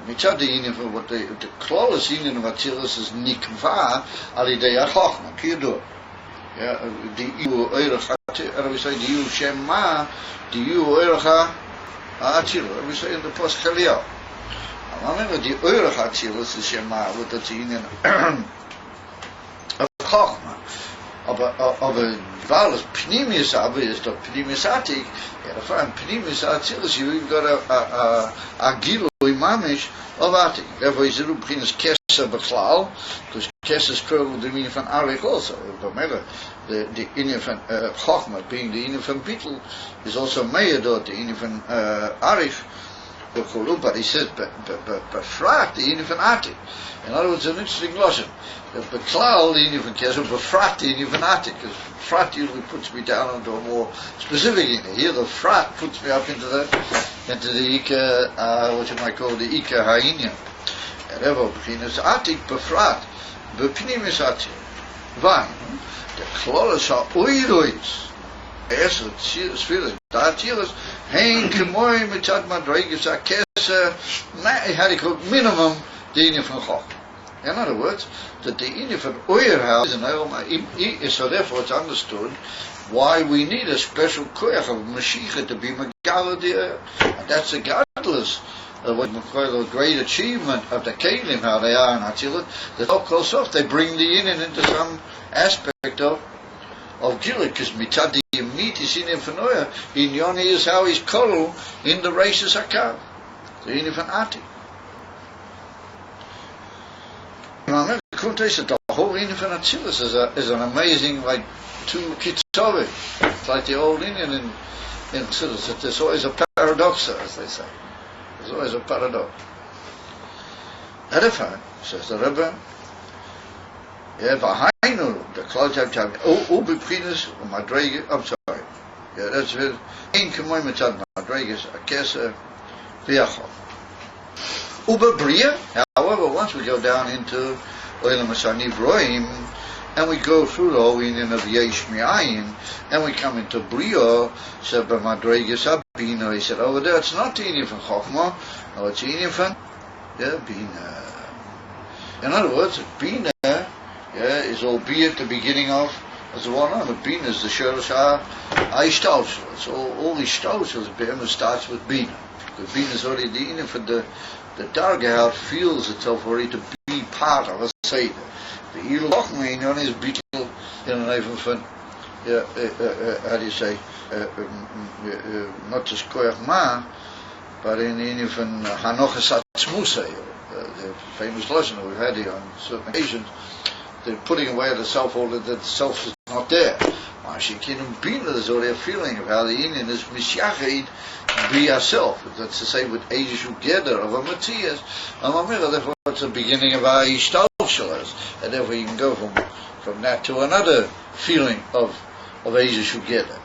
mitzad the union for what the closest union of atzilas is nikva alidei achachma. Kiyadu. Yeah, the iu oirach and we say the iu shema, the iu oirach ha'atzilas. And we say in the post chaliyah. I remember the oirach ha'atzilas is shema with the union of chachma. Aber weil es Pnimius aber ist doch Pnimius Atik, ja, da fahren Pnimius Atzilus, you've got a Gilo Imamish of Atik. Therefore, is it beginnes Kessa Bechlal, because Kessa is curled with the meaning from Arik also. The Indian from Chochma, being the Indian from Bittel, is also Meyadot, the Indian from Arik. But he says, befrat the Indian from Atik. In other words, an interesting logic. The Beklal, the Indian from Kesel, befrat the Indian from Atik. Because frat usually puts me down into a more specific Indian. Here, the frat puts me up into the Ika, what you might call the Ika Ha'inyan. Erevo, Bechinas Atik, befrat, Bepinimis Atik. Vine. The Kloros are Oirois. Esser Sfiras Datilas Hein Kemoy Mitzad Madregas Akesa had ik ook minimum de Inyan van God. In other words, that the Inyan van Oyer is so therefore it's understood why we need a special koyach of Mashiach to be Megala there. And that's the godless. What we call the great achievement of the Kalim, how they are in Hatzilut, that all close off, they bring the Inyan into some aspect of Gilad, because Mitzad the Yemit is Inyan van Oyer, in Yoni is how he's Kolu in the races Akav, the Inyan van Ati. The whole Inyan van Atzilus is an amazing, like, two Kitzovim. It's like the old Inyan in Atzilus. There's always a paradox, as they say. There's always a paradox. Edify, says the Rebbe, Vahainu, the cloud time, Ubiprinas, Madrega, I'm sorry. Yeah, that's it. In Kamoy Mitzad Madregas, Akesa, Viachol. Ubabria, however, once we go down into Oilam Asaniv Roim, and we go through the whole Inyan of Yesh Ayin, and we come into Brio, said by Madregas Abino, he said, over there it's not the Inyan from Chokhmah, no, it's the Inyan from Bina. In other words, Bina, is albeit the beginning of, as the one on the Bina is the Shurish HaIshtausel. It's all Ishtausel, it starts with Bina. Because Bina is already the Inyan for the Darga, how it feels itself already to be part of a Seder. The Ilokma in is Beetle in an even from, how do you say, not just Koyach Ma, but in even Hanochas Atzmusay, the famous lesson that we've had here on certain occasions, they're putting away the self, all that the self is not there. Mashikinum Bina, there's already a feeling of how the Inyan is Mishyachid, be ourself. That's to say, with ages together of a Matthias, therefore it's the beginning of our Ishtaushalas, and therefore you can go from that to another feeling of ages together.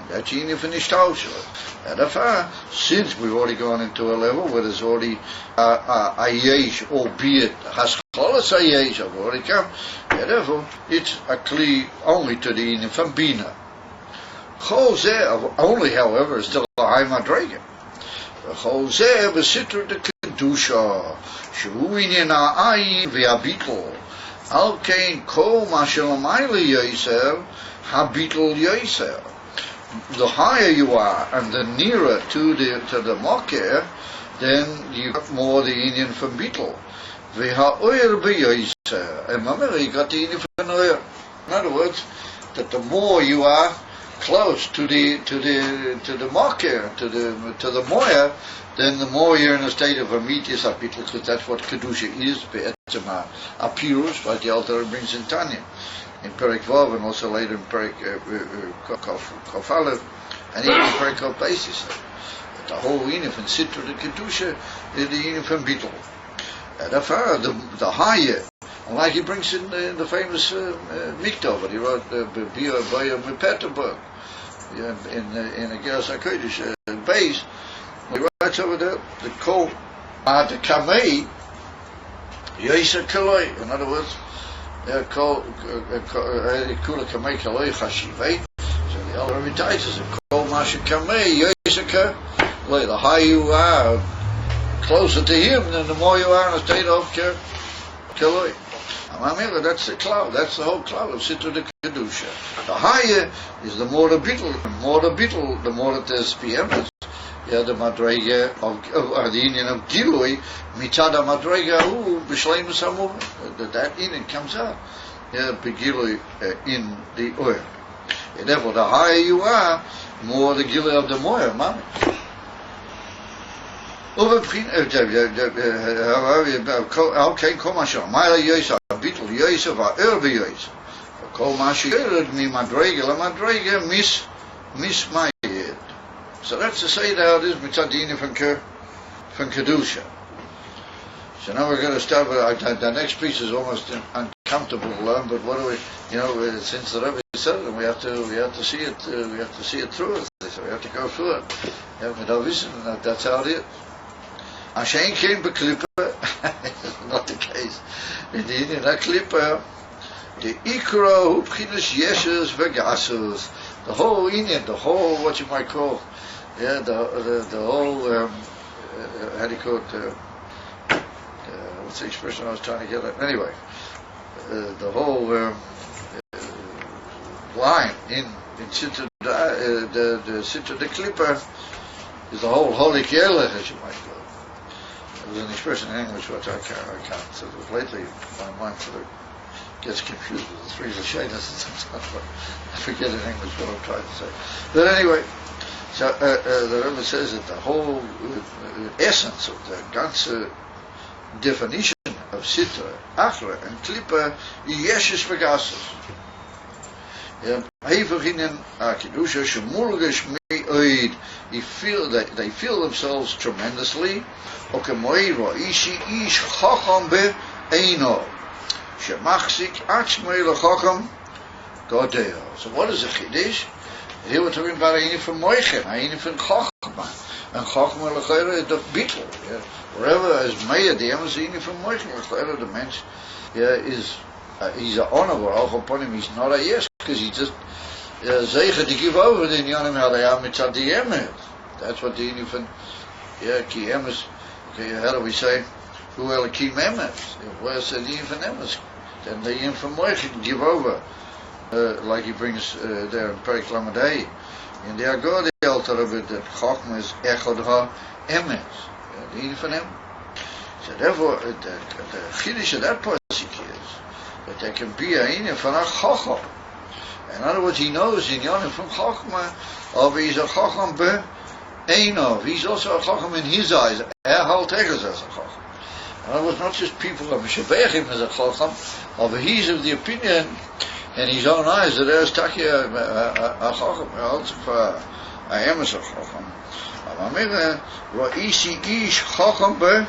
That's Inyan for Ishtaushalas. And therefore, since we've already gone into a level where there's already a yesh, albeit Haskalas a yesh, have already come, and therefore it's a kli only to the Inyan from Bina. Chol only, however, is still a high madrega. Chol zeh v'sitra de kedusha, shehu Inyan ha'ayin v'habitl, al kein kol ma shelamayli yoser, habitl yoser. The higher you are and the nearer to the Mokher, then you got more the Inyan from Beetle. V'ha'oyer b'yoser. And remember, you got the Inyan from Oyer. In other words, that the more you are close to the Mokher, to the Moyer, then the more you're in a state of Amitis Apitul, because that's what Kedusha is, Be'etzema Apirus, like the Altar brings in Tanya. In Perek Vav, and also later in Perek Kofalev, and even in Perek Kol Beis. The whole Inyan from Sitra, the Kedusha, is the Inyan from Beetle. Therefore, the higher, and like he brings in the famous Miktov, that he wrote, Bia Baya Peterburg, in the Geras HaKodesh, Beis, he writes over there, the Kol, the Kamei, Yesa Kaloi, in other words, Kula Kamei Kaloi Chashivei, so the elder recites it, Kol Masha Kamei, Yesa Kaloi, the higher you are, closer to him, then the more you are in a state of Kaloi. That's the cloud, that's the whole cloud of Sitra de Kedusha. The higher is the more the Beetle, the more that there's PMs. The Madrega of the Inyan of Gilui, Mitzada Madrega, B'Shleimus HaMuvah, that Inyan comes out. Begilui in the oil. Therefore, the higher you are, more the Gilui of the Moyer, Mami. Okay, come on, show. Mila Yosef, Beetle Yosef, Erbe Yosef. Kol Mashi Yered mi Madrega, La Madrega mis Mayed. So that's to say that it is Mitzad Inyan from Kedusha. So now we're going to start with the next piece is almost uncomfortable to learn, but what do we, since the Rebbe said it, we have to see it, we have to see it through. So we have to go through it. That's how it is. Ashen came by Klippa, not the case. In the Inyan Klippa, the Ikra who Pchinas Yeshes Vegasus, the whole Indian, the whole, what you might call, yeah, the whole, how do you call it, what's the expression I was trying to get at? Anyway, the whole line in Sitra, the Sitra de Klippa is the whole Holy Kielich, as you might call it. There's an expression in English which I can't sort of lately, my mind sort of gets confused with the three Lashonos and sometimes I forget in English what I'm trying to say. But anyway, so the Rebbe says that the whole essence of the ganze definition of Sitra, Achra, and Klippa is Yeshes Vegasus. They feel themselves tremendously. So what is a Chiddush? Here we're talking about Ayin from Moichen, Ayin from Chochma. And Chochma L'chayra is the beetle. Wherever is Meir, the Emes Ayin from Moichen, L'chayra, the mensch, he's an honor, we're upon him, he's not a yes, because he just zeiger to give over the Inyanim Halayam Mitzad the Emes. That's what the Inyanim from, Ki Emes, how do we say, Hu Elikim Emes? Where's the Inyanim from Emes? Then the Inyanim from Moichen give over. Like he brings there in Perek Lamadei, in the Agor the Alter of it, that Chochma is Echad Ha-Emes, the Inyanim from him. So therefore, the Chiddush of that pasuk is that there can be a Inyanim from a Chochma. In other words, he knows Inyanim from Chochma, or he's a Chochma be-Einov. He's also a Chochma in his eyes. Halt Echaz as a Chochma. In other words, not just people of Shabech him as a Chochma, or he's of the opinion in his own eyes that there's Takia a Chochma, also for a Emes a Chochma. Amamira, Ra'isi Ish Chochma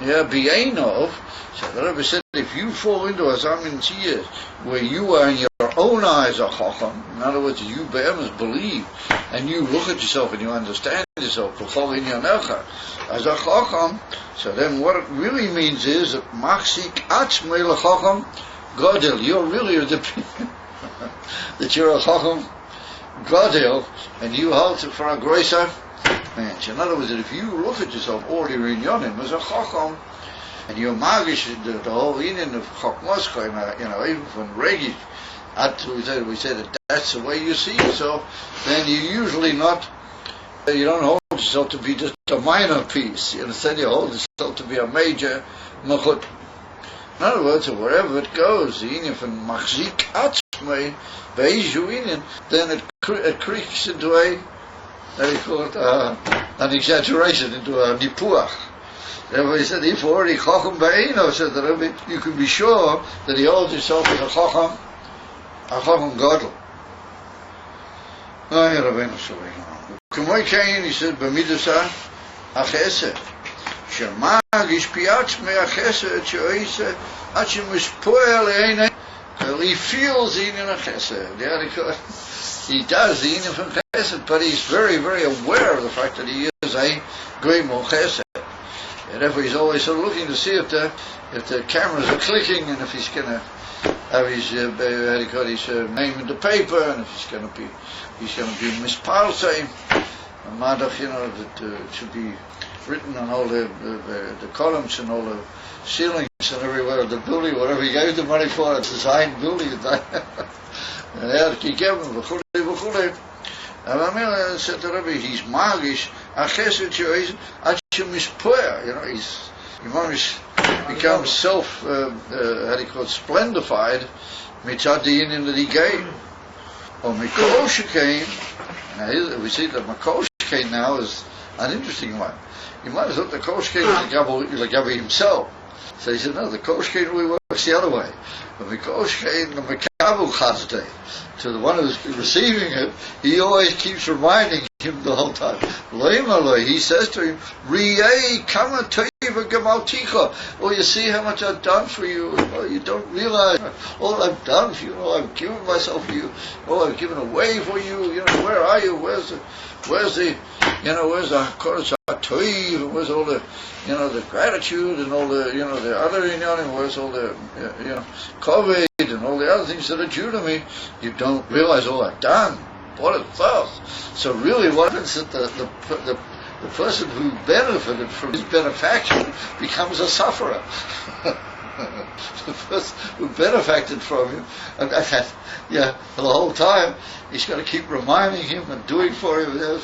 be-Einov. So the Rebbe said, if you fall into a Zamin Tziyah, where you are in your own eyes a Chocham, in other words, you be'emes believe, and you look at yourself and you understand yourself, as a Chocham, so then what it really means is that Machzik Atzmei L'Chocham Godel, you're really of the that you're a Chocham Godel, and you hold it for a Groiser Mensch. In other words, that if you look at yourself already in Yonim as a Chocham, and you're magish, the whole Indian of Chokmoska, even from Regish, we say that that's the way you see yourself, then you're usually not, you don't hold yourself to be just a minor piece, you understand, you hold yourself to be a major Mechut. In other words, wherever it goes, the Indian from Machzik Atzmei, Be'ishu Indian, then it creaks into an exaggeration, into a Nipuach. Therefore he said, if already Chocham Ba'ino, said the Rebbe, you can be sure that he holds himself as a Chocham Gadol. No, Rabbeinu Shalom. K'moi Kain, he said, B'midusa Achesed. Shemagish Piatzmei Achesed, She'oise, Achim Mispoel Eine, he feels the Inyan Achesed. He does the Inyan from Chesed, but he's very, very aware of the fact that he is a Greimo Chesed. And therefore he's always sort of looking to see if the cameras are clicking, and if he's going to have his name in the paper, and if he's going to be mispalsei, and madach, that it should be written on all the columns and all the ceilings and everywhere of the building, whatever he gave the money for, a design building. And he gave him v'chulei. And Amir said to Rabbi, he's magish, achesed she'ois, achim mispoer, he becomes splendified, mitzad the Inyan that he gave. Or Mikol Shekain, we see that Mikol Shekain now is an interesting one. You might have thought the Kol Shekain was like Gabi himself. So he said, no, the Kol Shekain works the other way. But Mikol Shekain, the Mekabu Chazdei, to the one who's receiving it, he always keeps reminding him the whole time. He says to him, Riyei kama toiva gamalticha. Oh, you see how much I've done for you. Oh, you don't realize all I've done for you. Oh, I've given myself for you. Oh, I've given away for you. Where are you? Where's the Kodesh HaToiv, and where's all the, the gratitude and all the, the other, where's all the, COVID and all the other things that are due to me. You don't realize all I've done. bought it first. So really what happens is that the person who benefited from his benefaction becomes a sufferer. The person who benefacted from him, and the whole time he's got to keep reminding him and doing for him. And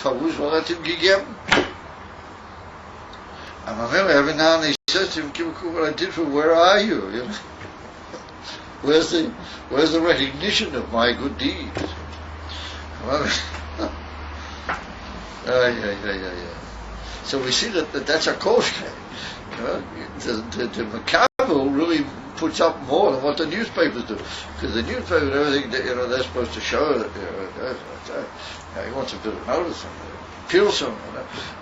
I remember every now and then he says to him, "Kibuku, what I did for, where are you? You know? Where's the recognition of my good deeds?" So we see that's a koshke. You know, the Makabel really puts up more than what the newspapers do, because the newspapers, everything that, they're supposed to show that he wants a bit of notice and appeal some.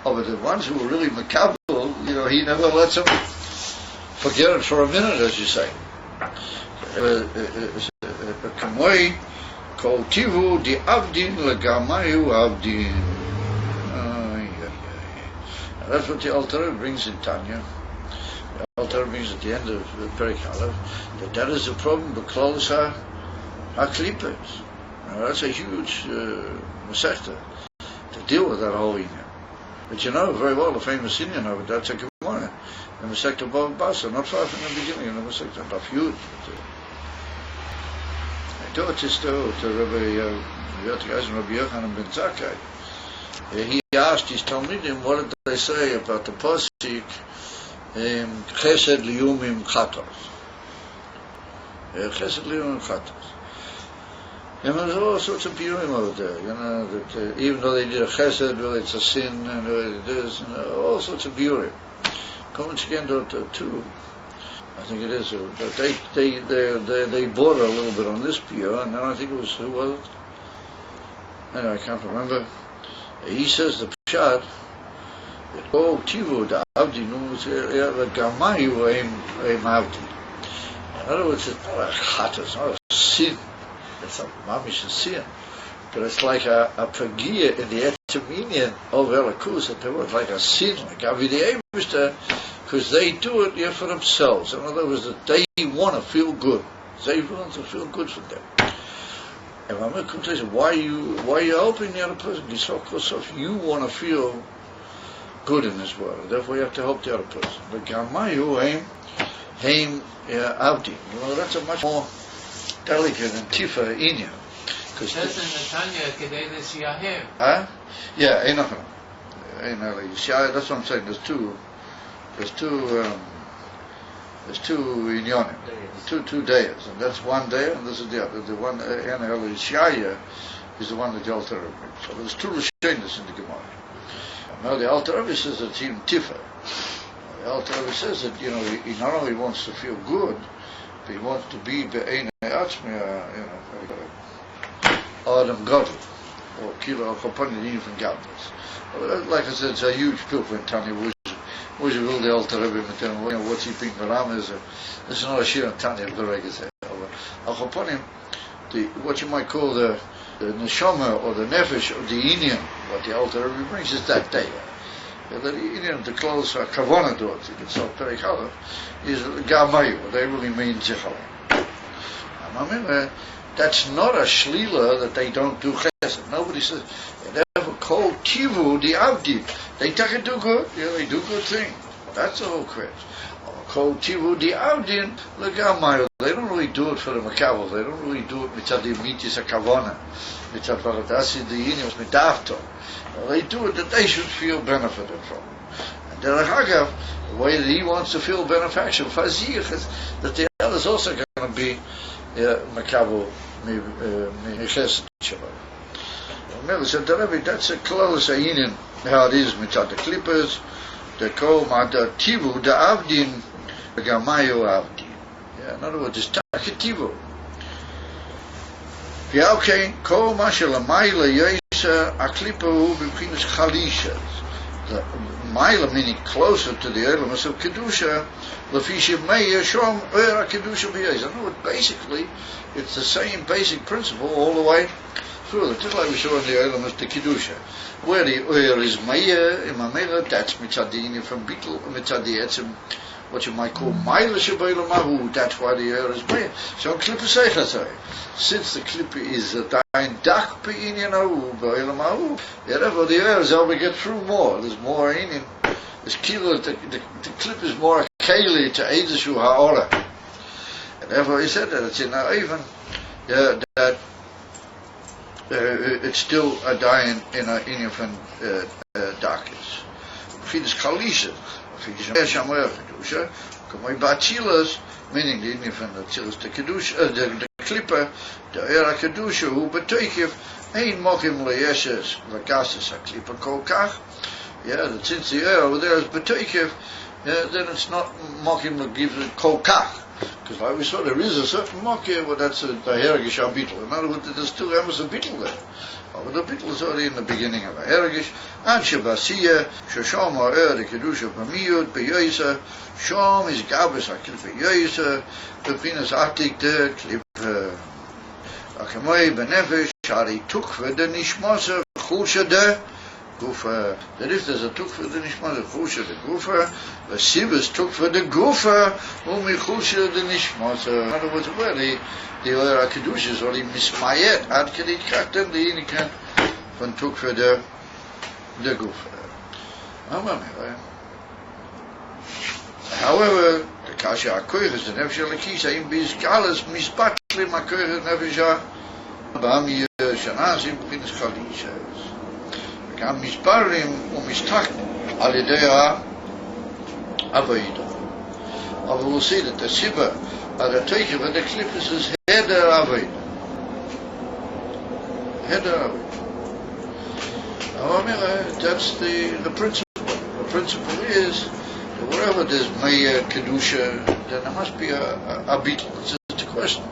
But the ones who are really Makabel, he never lets them forget it for a minute, as you say. Kamoi kol tivu di avdin legamayu avdin. That's what the Altar brings in Tanya. The Altar brings at the end of the Perek Aleph that is the problem because HaKlippos. That's a huge Masechta to deal with that whole Inyan. But you know very well the famous Inyan of it, that's a Gemara. The Masechta Bava Basra, not far from the beginning of the Masechta, not huge. I taught this to Rabbi Yochanan ben Zakkai. He asked his Talmidim, what did they say about the Pasuk, Chesed liyumim chatos. Chesed liyumim chatos. And there's all sorts of biurim over there, that even though they did a chesed, well, it's a sin, and it is, all sorts of biurim. Common again too. I think it is. They border a little bit on this biur, and then I think it was, who was it? Anyway, I can't remember. He says the pshat that tivu da avdi gamayu aim avdi. In other words, it's not a chat, it's not a sin. It's a mamish sin, but it's like a pagia in the etiminian of Elikus. It's like a sin, like Avidei, because they do it for themselves. In other words, that they want to feel good. They want to feel good for them. And I'm going to say, why are you helping the other person? Because you want to feel good in this world. Therefore, you have to help the other person. But Gamayu aim avdi. That's a much more delicate and tifa inya. It says in the Tanya, kedei l'siyahim. Yeah, enough. That's what I'm saying. There's two inyonim, two days, and that's one day, and this is the other. The one Shaya is the one that the Alter Rebbe brings. So there's two Rishonos in the Gemara. Now the Alter Rebbe says that he's tifa. The Alter Rebbe says that he not only wants to feel good, but he wants to be be'enei atzmi, Adam Gadol, or Kilo Chopani even Gadol. Like I said, it's a huge pilfer in Tanya. What you will the Alter Rebbe what's he think Ram is? This is not a shir on Tanya Beregez. What you might call the neshama or the nefesh of the Inyan, what the Alter Rebbe brings is that day. The Inyan, the close kavana doors, you can say Perek Aleph, is gamayu. What they really mean zichal. That's not a shlila that they don't do chesed. Nobody says they never call tivu the avdi. They take it do good. They do good things. That's the whole question. Call tivu the avdin legamayu. They don't really do it for the makabel. They don't really do it mitzad the mitzis hakavana, mitzad varadasi the inyos midavto. They do it that they should feel benefited from. And derech the way that he wants to feel benefaction, fazich is that the others also going to be makabel. Remember, so that's a close Ayin, how it is mitzad the Klippos, the kol ma'da tivu da avdin gamayu avdin. In other words, it's takativu. Okay, kol mashal amayla yesa aklipa hu b'pchinas chalishas. The Maila meaning closer to the elements of Kedusha, Lafisha Meya Shom Kedusha B'Yez. I know basically it's the same basic principle all the way Further, just like we saw in the Olam of the Kedusha, where the oil is Meir, in Mamela, that's Mitzadini from Beetle, Mitzadi Etzim, what you might call Meila Shabbayla Mahu, that's why the oil is Meir. So Klippa Seichatai, since the Klippa is a Dain Dach Pe'inyan Ahu, Ba'ila Mahu, therefore the oil is able to get through more, there's more in this kilo, the Klippa is more Kali to Eideshu Ha'ora. And therefore he said that it's in Ayin, that it's still a dying in a Indian from darkness. Fides Khalisha, Fides Shamoyer Kedusha, Kamoi Bachilas, meaning the Indian from the Tzilas the Kedusha, the Klippa, the Era Kedusha, who betoikiv, Ein Mokim Leyeshes, Vakasas a Klippa Kolkach. Yeah, that since the air over there is betoikiv, then it's not Mokim to give the Kolkach. Because like we saw, there is a certain mokia, well, that's a Herigish beetle. In other words, there's still a beetle there. But the beetle is already in the beginning of a Herigish. And Shabasiya, Shasham the Kedusha Pamiyud, Beyoisa, Sham is Gabas, Akil Beyoisa, Pepinas Artik, the Klip, Akamoy, Benefesh, Shari Tukva, the Nishmasa, Khusha de. Gufa. That if there's a tuk for the nishma, the chusha the gufa, the sibus tuk for the gufa, umi chusha the nishma. In other words, where the oira kedusha is already mismayet, ad kedit kakten the inikan from tuk for the gufa. However, the kasha akoyres the nefesh lekisa im bis galas misbatli makoyres nefesh ba'ami shanazim b'chinas chalisha. גם מספרים ומשתחקים על ידי העבודה. אבל הוא עושה את הסיבה על התקף עד הקליפס is הדר עבודה. הדר עבודה. אבל אומר, that's the principle. The principle is that wherever there's Meir, Kedusha, then there must be a beetle. It's just a question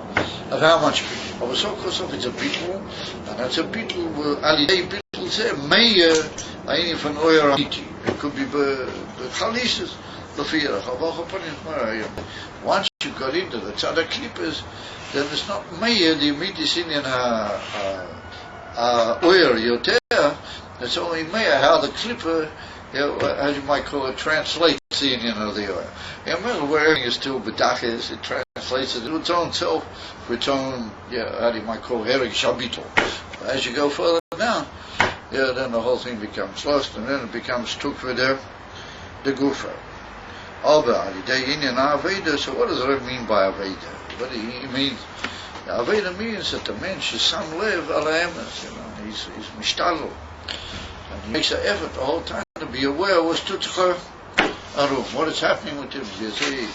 of how much beetle. But so close if it's a beetle, and that's a beetle, al yedei beetle, say Meir, Ayin van Oyer Amiti. It could be Chalises, Lafira, once you got into the Tzaddah Klippers, then it's not Meir, the Amiti Indian Oyer Yoter, it's only Meir, how the Klipper, as you might call it, translates the Indian of the Oyer. Remember where everything is still Bedachis, it translates it to its own self, its own, how do you might call it, Herig Shabito. As you go further down, then the whole thing becomes lost, and then it becomes took for the gufa. So what does it mean by Aveda? What he means? Aveda means that the man should some live alaemas, he's mishtalo, and he makes an effort the whole time to be aware of what's tutcha arum, what is happening with him. You see,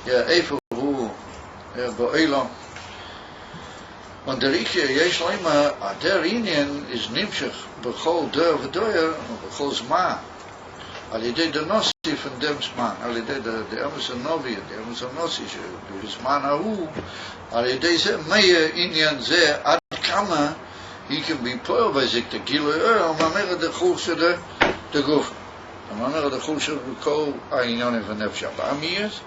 efer hu ba'elam. Und der Rike, yesh leima, der Inyan is nimshach bechol der v'doyer, bechol zman. Al yedei der Nossi von dem zman, al yedei der Emes HaNovi, der Emes HaNossi, der zman hahu, al yedei ze Meir Inyan ze ad kama, he can be poor by zik the gilui mamera de chulse de guf. Mamera de chulse b'kol Ayinyonim von nefesh abamiyas.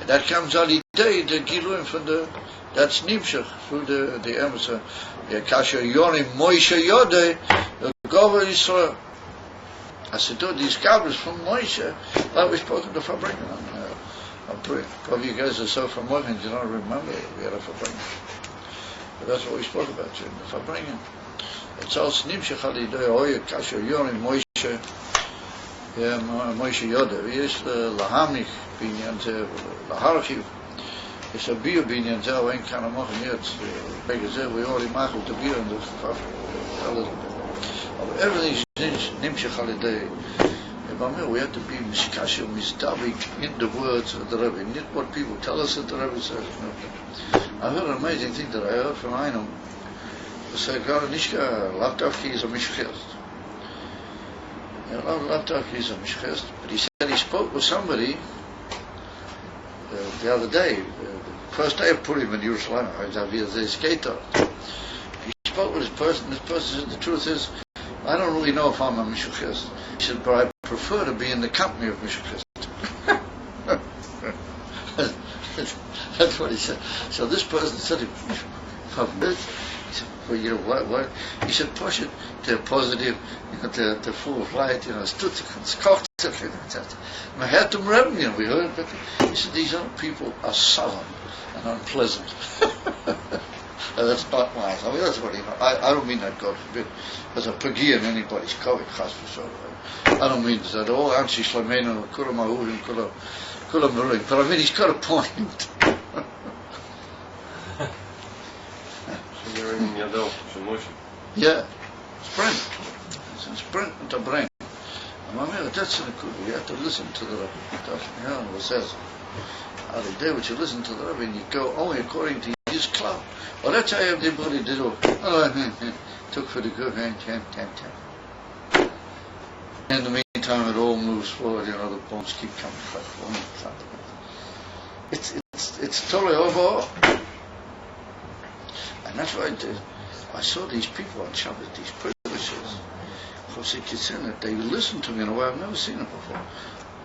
That comes al yedei the gilui from the that's nimshach through the Emerson, the Kasha Yonim Moshe Yodeh, the Gover Yisrael. I said, these covers from Moshe, like we spoke of the Fabringen. I'm pretty. Probably you guys are so familiar, you don't remember we had a Fabringen. But that's what we spoke about in the Fabringen. It's also nimshach al yedei Oyer Kasha Yonim Moshe Yodeh. Yes, lahamich binyan laharchiv. It's a beer binyan zel ain't kind of machen yet. Like I said, we already machled the beer in the a little bit. Everything's nimshach al yedei. We have to be miskasher, mistabik in the words of the Rebbe, not what people tell us that the Rebbe says. I heard an amazing thing that I heard from Ayin. They said, "God, nishka lavtavki is a mishchest." Lavtavki is a mishchest. But he said he spoke with somebody the other day, the first day of Purim in Yerushalayim. I was a skater. He spoke with this person. This person said, "The truth is, I don't really know if I'm a mishchest." He said, "But I prefer to be in the company of mishchest." That's what he said. So this person said, he said, Well, what? He said, push it to positive, to full of light, stutzig, and I had them revenue, we heard, but he said, these other people are sullen and unpleasant. And that's not nice. I mean, that's what he meant. I don't mean that, God forbid, as a pagia in anybody's COVID, I don't mean that at all. Ansi Shlamena, Kula Mahurim, Kula Mahurim. But I mean, he's got a point. Yeah, sprint. It's sprint into brain. And I mean, that's in the good. We have to listen to the Rabbi. What says. The day which you listen to the Rabbi and you go only according to his club. Well, that's how everybody did it. Took for the good hand, In the meantime, it all moves forward. The bones keep coming back. It's totally over. And that's why I saw these people on Shabbos, these privileges. They listened to me in a way I've never seen it before.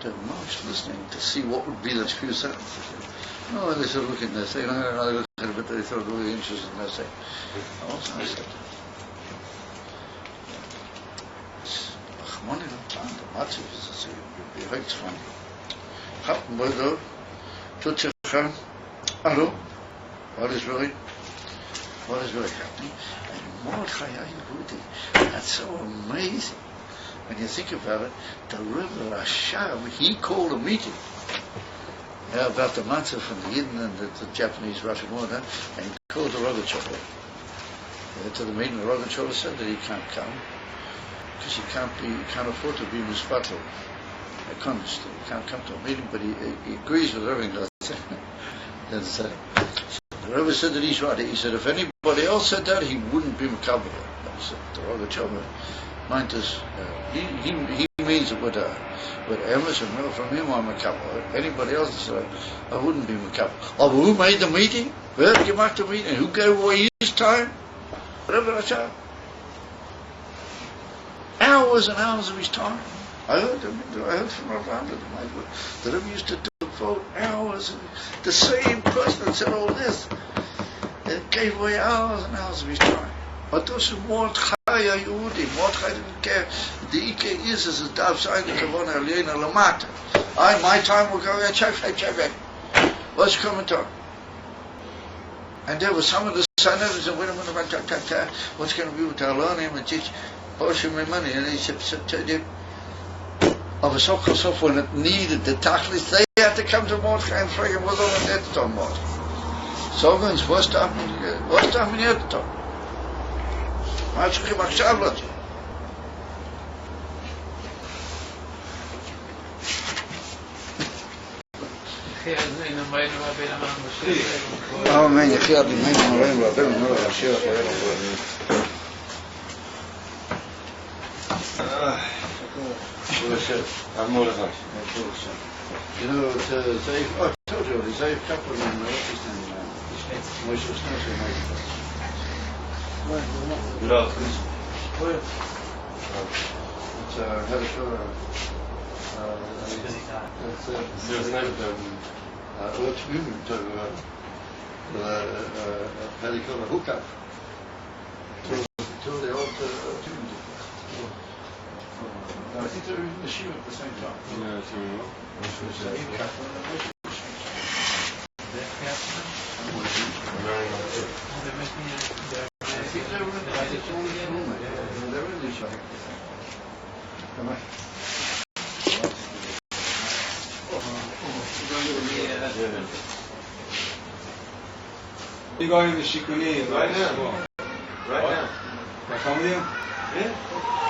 They were most listening to see what would be the next few sentences. No, they sort of look at this, they look at it, but they thought really interested in this. I said, money don't plan the matter, it's a big fun. Happen by the Tutsi, hello, what is really happening? And Mordechai Yehudi, that's so amazing. When you think about it, the Rebbe Rashab, he called a meeting about the matzah from the Yidden and the Japanese Russian war, and he called the Rogachover. To the meeting, the Rogachover said that he can't come because he can't afford to be misbattled. Economist, he can't come to a meeting, but he agrees with everything that's said. The Rebbe said that he's right. He said if anybody else said that, he wouldn't be makabel. He said the Rogachover meant us. He means it with emes and milk from him. I'm makabel. Anybody else said I wouldn't be makabel. Oh, who made the meeting? Where did you make the meeting? Who gave away his time? Rebbe Rashab. Hours and hours of his time. I heard from Rav the Rebbe used to devote hours. The same person that said all this, it gave away hours and hours of his time. But those who Mordechai Yehudi, Mordechai didn't care. The Ike is as a Dav Zayin Kavona Aliyena Lamata. My time will go, check. What's coming to? And there were some of the senators and women went, what's going to be with our learning and teach? Portion my money. And he said, of a so when it needed the tachlis, they had to come to Mordechai and frag him what all the net to Mordechai. So what's happening here to talk? מה צריכים עכשיו לעשות? אמן, יחי אבינו רבינו רבינו מלך המשיח I told you already, Zayif Kaplan and Moshe Shnasher. Good. It's had a show. Let's move to helicopter hookup to the old I think they're in the shoe at the same time. Yeah, You going to the Shikuni right now? Right now. Back home with you? Yeah.